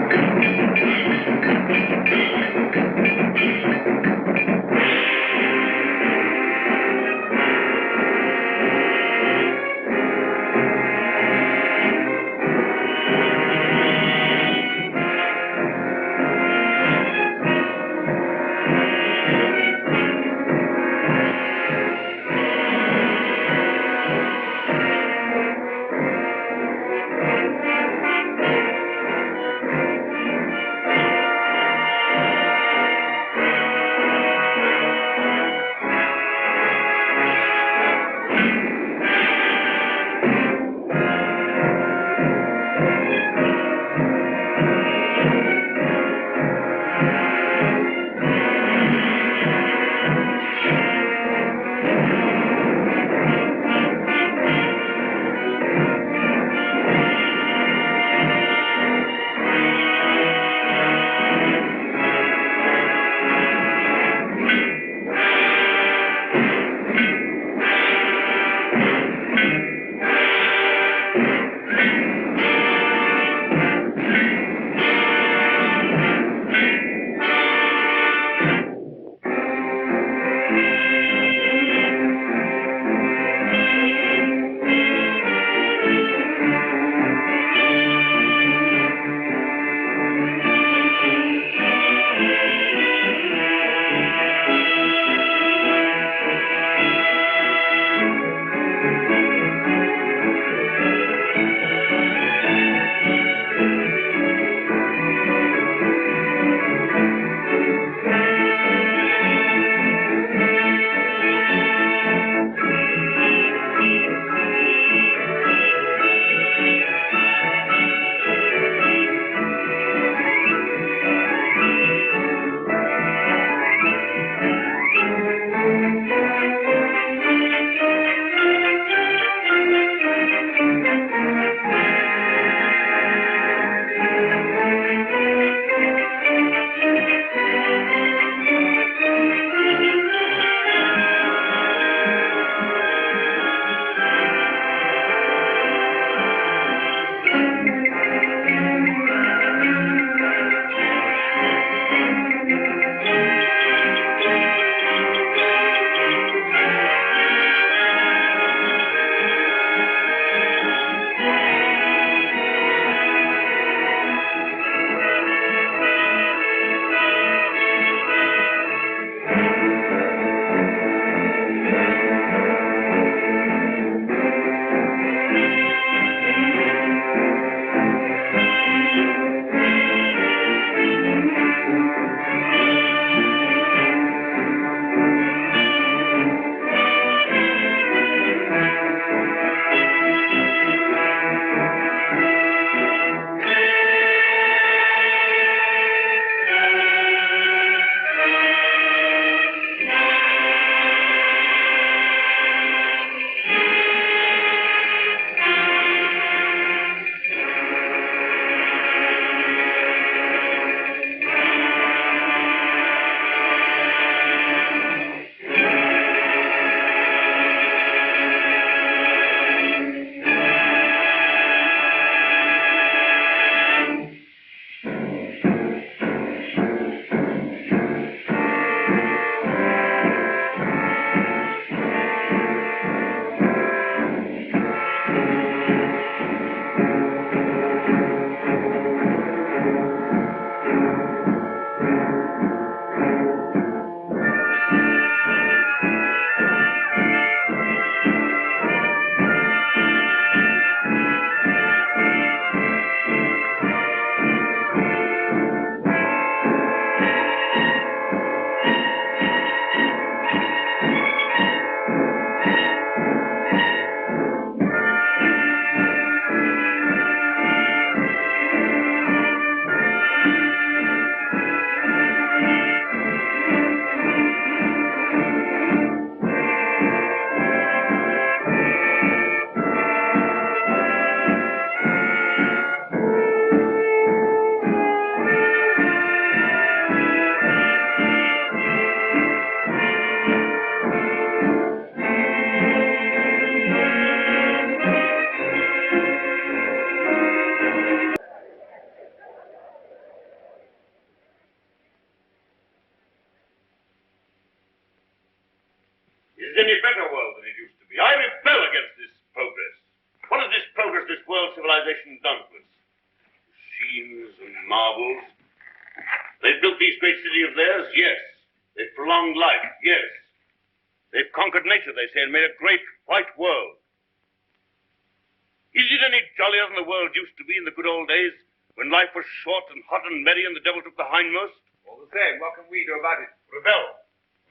Is it any better world than it used to be? I rebel against this progress. What has this progress, this world civilization done to us? Machines and marvels. They've built these great cities of theirs, yes. They've prolonged life, yes. They've conquered nature, they say, and made a great white world. Is it any jollier than the world used to be in the good old days, when life was short and hot and merry and the devil took the hindmost? All the same, what can we do about it? Rebel.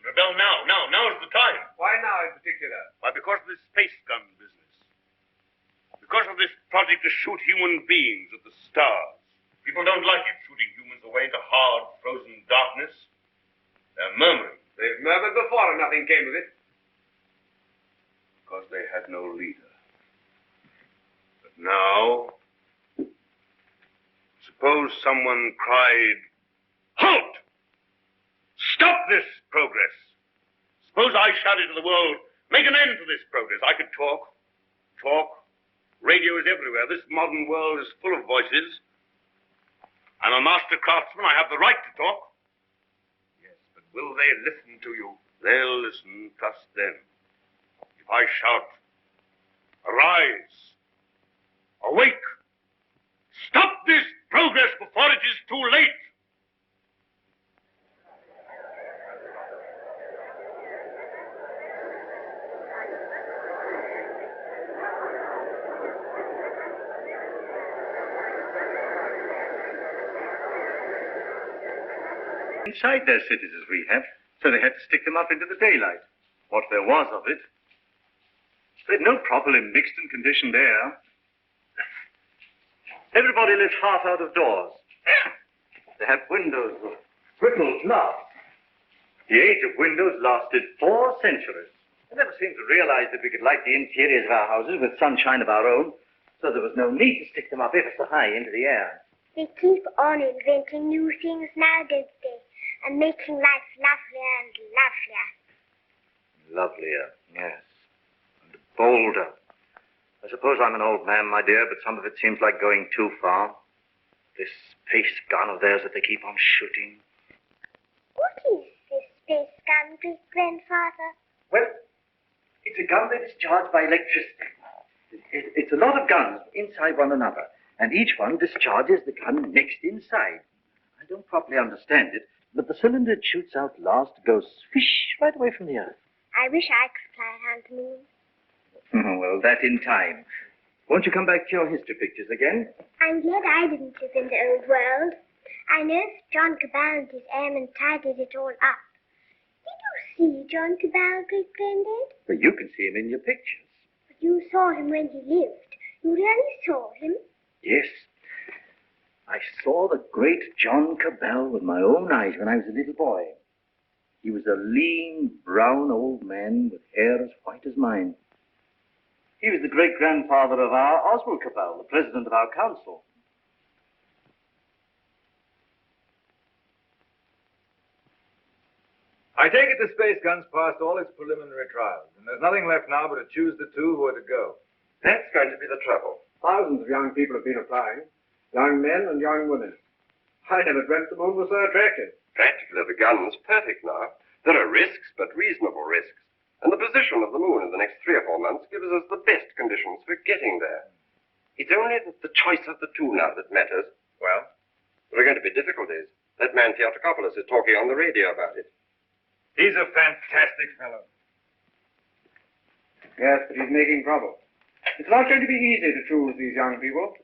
Rebel now. Now is the time. Why now in particular? Why, because of this space gun business. Because of this project to shoot human beings at the stars. People don't like it, shooting humans away into hard, frozen darkness. They're murmuring. They've murmured before and nothing came of it. Because they had no leader. But now, suppose someone cried, "Halt! Stop this progress!" Suppose I shouted to the world, "Make an end to this progress." I could talk. Radio is everywhere. This modern world is full of voices. I'm a master craftsman. I have the right to talk. Yes, but will they listen to you? They'll listen. Trust them. If I shout, "Arise! Awake! Stop this progress before it is too late!" Inside their cities as we have, so they had to stick them up into the daylight. What there was of it. They'd no properly mixed and conditioned air. Everybody lives half out of doors. They have windows with brittle glass. The age of windows lasted 4 centuries. I never seemed to realize that we could light the interiors of our houses with sunshine of our own, so there was no need to stick them up ever so high into the air. They keep on inventing new things now, don't they? And making life lovelier and lovelier. Lovelier, yes. And bolder. I suppose I'm an old man, my dear, but some of it seems like going too far. This space gun of theirs that they keep on shooting. What is this space gun, great-grandfather? Well, it's a gun that is charged by electricity. It's a lot of guns inside one another, and each one discharges the gun next inside. I don't properly understand it, but the cylinder it shoots out last goes swish right away from the earth. I wish I could fly around the moon. Well, that in time. Won't you come back to your history pictures again? I'm glad I didn't live in the old world. I know that John Cabal and his airmen tidied it all up. Did you see John Cabal, great-granddad? Well, you can see him in your pictures. But you saw him when he lived. You really saw him? Yes. I saw the great John Cabal with my own eyes when I was a little boy. He was a lean, brown old man with hair as white as mine. He was the great-grandfather of our Oswald Cabal, the president of our council. I take it the space gun's passed all its preliminary trials, and there's nothing left now but to choose the 2 who are to go. That's going to be the trouble. Thousands of young people have been applying. Young men and young women. I never dreamt the moon was so attractive. Practically, the gun's perfect now. There are risks, but reasonable risks. And the position of the moon in the next 3 or 4 months gives us the best conditions for getting there. It's only the choice of the 2 now that matters. Well? There are going to be difficulties. That man Theotokopoulos is talking on the radio about it. He's a fantastic fellow. Yes, but he's making trouble. It's not going to be easy to choose these young people.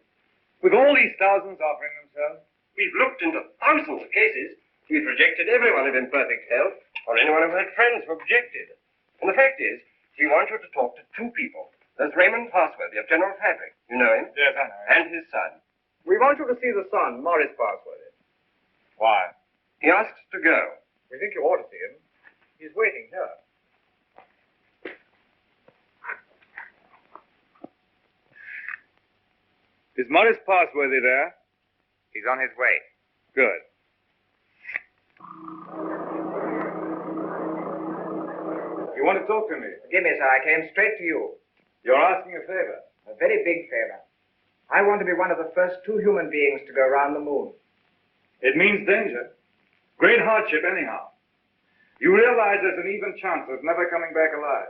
With all these thousands offering themselves? We've looked into thousands of cases. We've rejected everyone of imperfect health, or anyone who had friends who objected. And the fact is, we want you to talk to 2 people. There's Raymond Parsworthy of General Fabric. You know him? Yes, I know him. And his son. We want you to see the son, Morris Parsworthy. Why? He asks to go. We think you ought to see him. He's waiting here. Is Morris Parsworthy there? He's on his way. Good. You want to talk to me? Forgive me, sir. I came straight to you. You're asking a favor. A very big favor. I want to be one of the first 2 human beings to go around the moon. It means danger. Great hardship, anyhow. You realize there's an even chance of never coming back alive.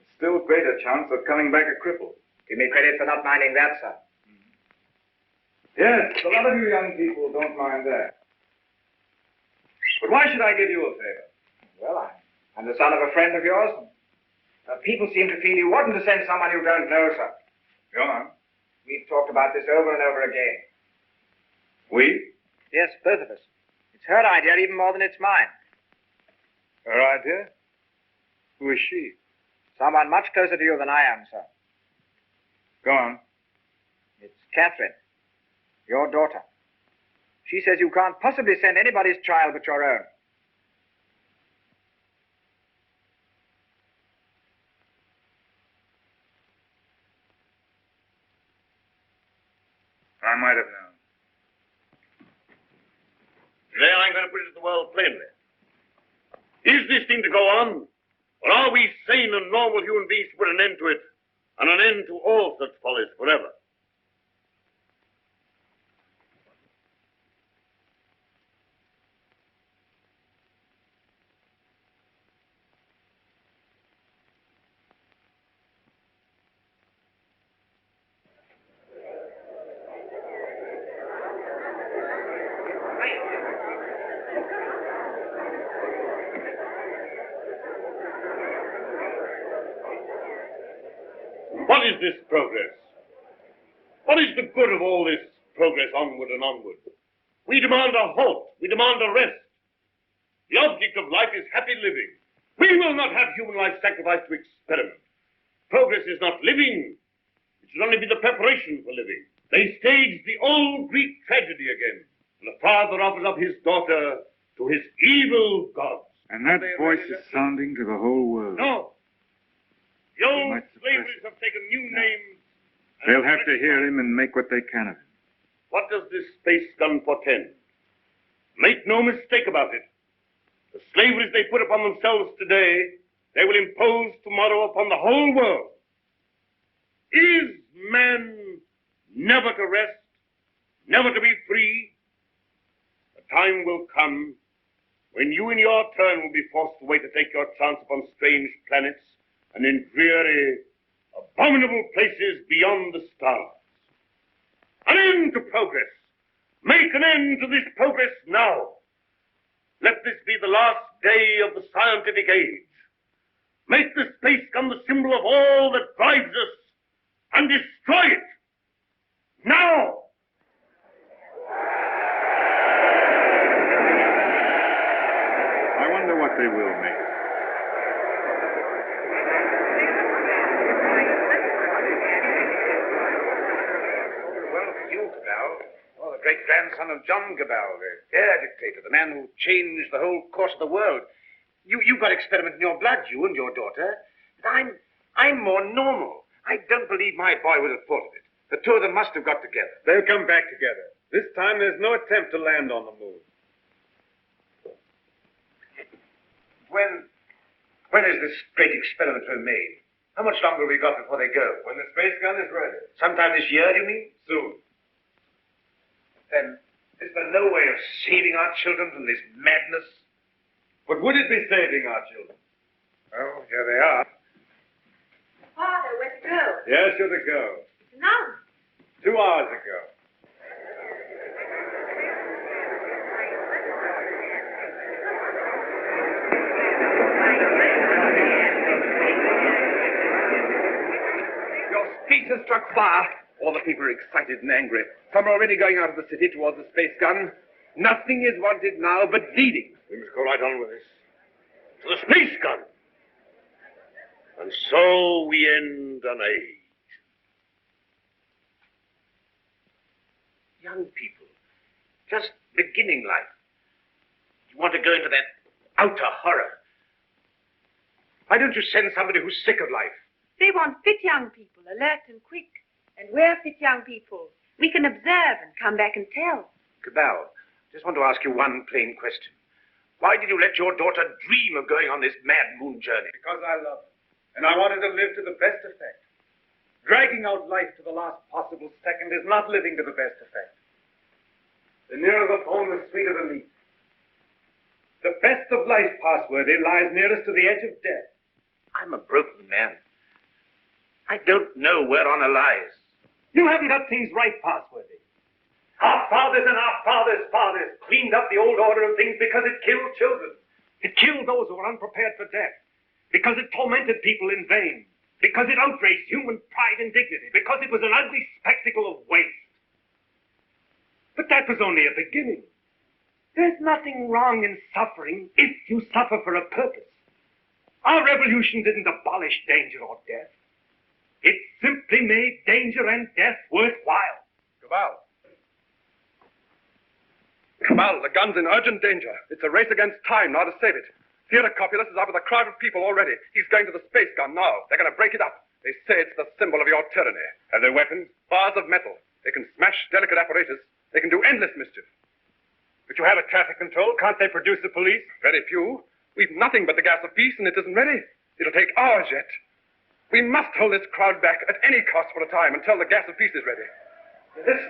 A still greater chance of coming back a cripple. Give me credit for not minding that, sir. Yes, a lot of you young people don't mind that. But why should I give you a favor? Well, I'm the son of a friend of yours. People seem to feel you oughtn't to send someone you don't know, sir. Go on. We've talked about this over and over again. We? Yes, both of us. It's her idea even more than it's mine. Her idea? Who is she? Someone much closer to you than I am, sir. Go on. It's Catherine, your daughter. She says you can't possibly send anybody's child but your own. I might have known. Today I'm going to put it to the world plainly. Is this thing to go on? Or are we sane and normal human beings to put an end to it, and an end to all such follies forever? What is this progress? What is the good of all this progress onward and onward? We demand a halt. We demand a rest. The object of life is happy living. We will not have human life sacrificed to experiment. Progress is not living. It should only be the preparation for living. They staged the old Greek tragedy again. And the father offers up his daughter to his evil gods. And that voice is sounding to the whole world. No. The old slaveries have taken new names. They'll have to hear him and make what they can of him. What does this space gun portend? Make no mistake about it. The slaveries they put upon themselves today, they will impose tomorrow upon the whole world. Is man never to rest, never to be free? A time will come when you in your turn will be forced away to take your chance upon strange planets and in dreary, abominable places beyond the stars. An end to progress. Make an end to this progress now. Let this be the last day of the scientific age. Make the space gun the symbol of all that drives us and destroy it. Now! I wonder what they will make. The great-grandson of John Cabal, the air dictator, the man who changed the whole course of the world. You've got experiment in your blood, you and your daughter. But I'm more normal. I don't believe my boy would have thought of it. The two of them must have got together. They'll come back together. This time there's no attempt to land on the moon. When is this great experiment to be made? How much longer have we got before they go? When the space gun is ready. Sometime this year, do you mean? Soon. Then is there no way of saving our children from this madness? But would it be saving our children? Oh, here they are. Father, where to go? Yes, you're to go. Now. 2 hours ago. Your speech has struck fire. All the people are excited and angry. Some are already going out of the city towards the space gun. Nothing is wanted now but leading. We must go right on with this. To the space gun. And so we end an age. Young people, just beginning life. You want to go into that outer horror. Why don't you send somebody who's sick of life? They want fit young people, alert and quick. And we're fit young people. We can observe and come back and tell. Cabal, just want to ask you one plain question. Why did you let your daughter dream of going on this mad moon journey? Because I love her. And I wanted to live to the best effect. Dragging out life to the last possible second is not living to the best effect. The nearer the bone, the sweeter the meat. The best of of life, Passworthy, lies nearest to the edge of death. I'm a broken man. I don't know where honor lies. You haven't got things right, Passworthy. Our fathers and our fathers' fathers cleaned up the old order of things because it killed children. It killed those who were unprepared for death. Because it tormented people in vain. Because it outraged human pride and dignity. Because it was an ugly spectacle of waste. But that was only a beginning. There's nothing wrong in suffering if you suffer for a purpose. Our revolution didn't abolish danger or death. It simply made danger and death worthwhile. Cabal. Cabal, the gun's in urgent danger. It's a race against time now to save it. Theodore Copulus is out with a crowd of people already. He's going to the space gun now. They're going to break it up. They say it's the symbol of your tyranny. Have they weapons? Bars of metal. They can smash delicate apparatus. They can do endless mischief. But you have a traffic control. Can't they produce the police? Very few. We've nothing but the gas of peace, and it isn't ready. It'll take hours yet. We must hold this crowd back at any cost for a time until the gas of peace is ready. This...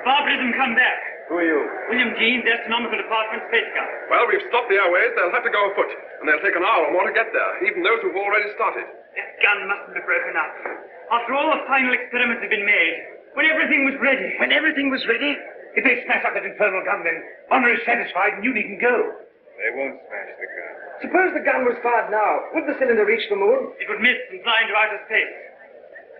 Barbarism come back. Who are you? William Jeans, Astronomical Department, Space Gun. Well, we've stopped the airways. They'll have to go afoot, and they'll take an hour or more to get there, even those who've already started. That gun mustn't be broken up. After all the final experiments have been made, when everything was ready. When everything was ready? If they smash up that infernal gun, then honor is satisfied and you needn't go. They won't smash the gun. Suppose the gun was fired now. Would the cylinder reach the moon? It would miss and fly into outer space.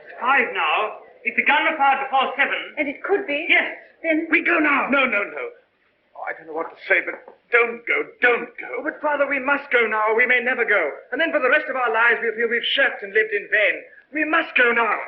It's 5 now. If the gun were fired before 7... And it could be? Yes. Then... We go now. No. Oh, I don't know what to say, but don't go. Oh, but, Father, we must go now, or we may never go. And then for the rest of our lives, we'll feel we've shirked and lived in vain. We must go now.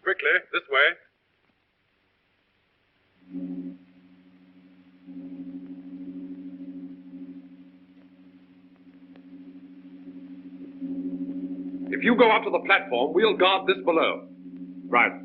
Quickly, this way. If you go up to the platform, we'll guard this below. Right.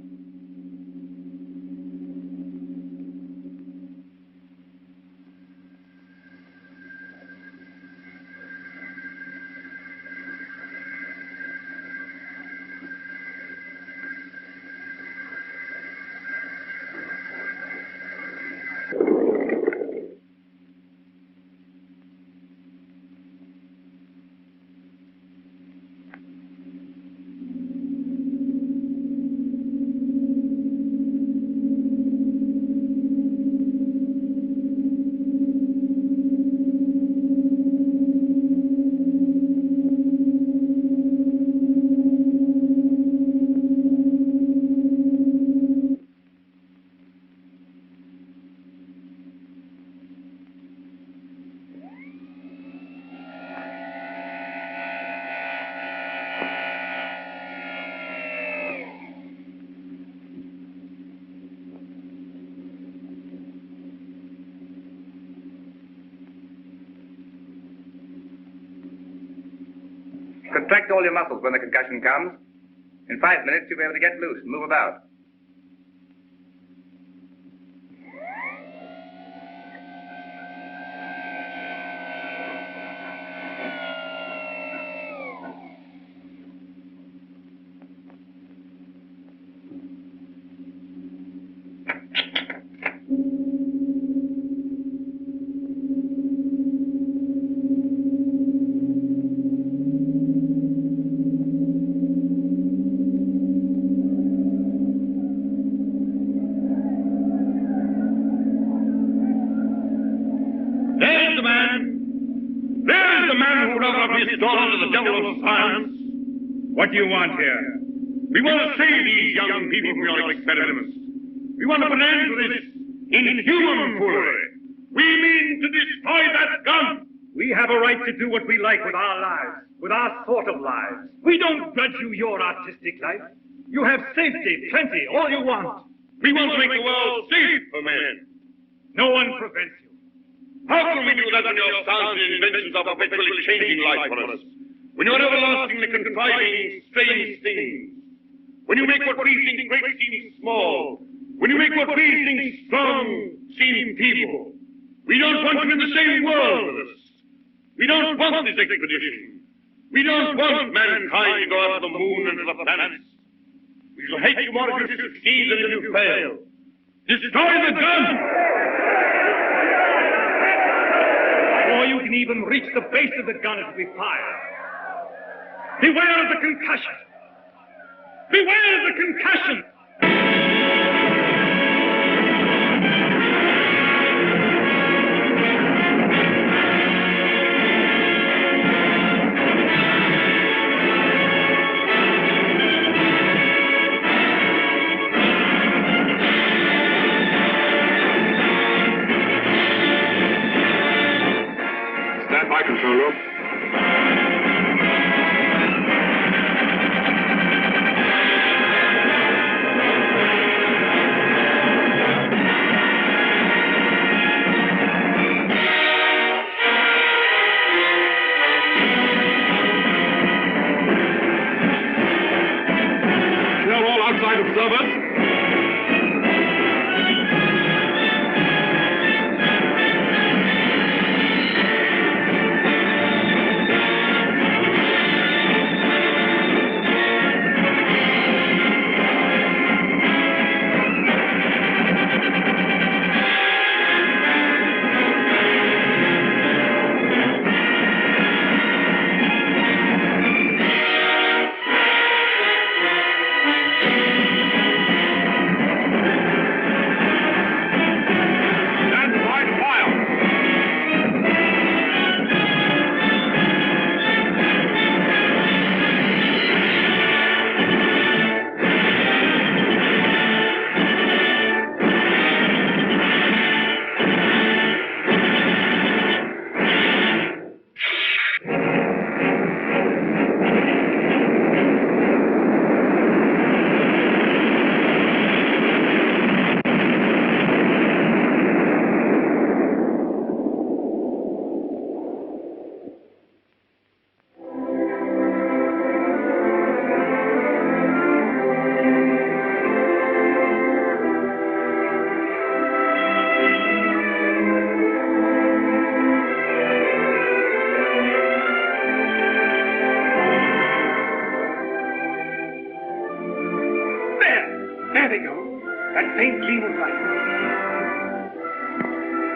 Contract all your muscles when the concussion comes. In 5 minutes, you'll be able to get loose and move about. What do you want here? We want to save these young people from your experiments. We want to put an end to this inhuman foolery. We mean to destroy that gun. We have a right to do what we like with our lives, with our sort of lives. We don't grudge you your artistic life. You have safety, plenty, all you want. We want to make the world safe for men. No one prevents you. How can we do that when your sounds and inventions are perpetually changing life for us? When you're everlastingly contriving strange things? When you make what we think great seem small? When you make what we think strong seem feeble? We don't want you in the same world with us. We don't want this expedition. We don't want mankind to go out to the moon and to the planets. We shall hate you more if you succeed than if you fail. Destroy the gun! Before you can even reach the base of the gun, it will be fired. Beware of the concussion! Beware of the concussion! Stand by, control room.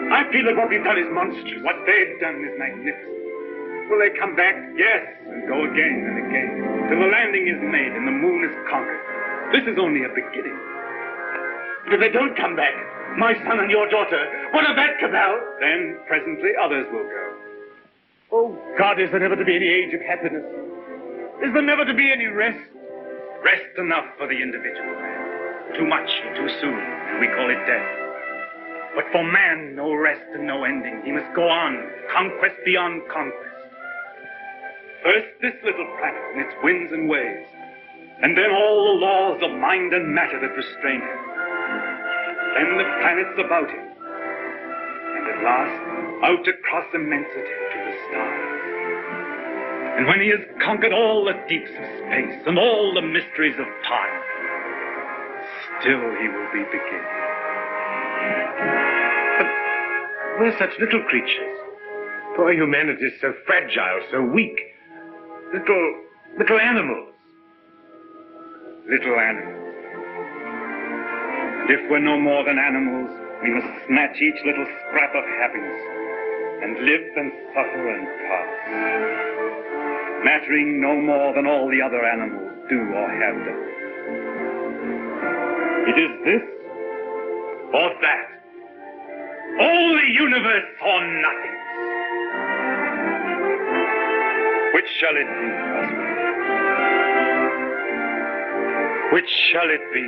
I feel that what we've done is monstrous. What they've done is magnificent. Will they come back? Yes, and go again and again, till the landing is made and the moon is conquered. This is only a beginning. But if they don't come back, my son and your daughter, what of that cabal? Then presently others will go. Oh, God, is there never to be any age of happiness? Is there never to be any rest? Rest enough for the individual man. Too much, too soon, and we call it death. But for man, no rest and no ending. He must go on, conquest beyond conquest. First this little planet and its winds and waves, and then all the laws of mind and matter that restrain him. Then the planets about him, and at last, out across immensity to the stars. And when he has conquered all the deeps of space and all the mysteries of time, still he will be beginning. We're such little creatures. Poor humanity is so fragile, so weak. Little animals. Little animals. And if we're no more than animals, we must snatch each little scrap of happiness and live and suffer and pass, mattering no more than all the other animals do or have done. It is this or that. All the universe or nothing. Which shall it be, husband? Which shall it be?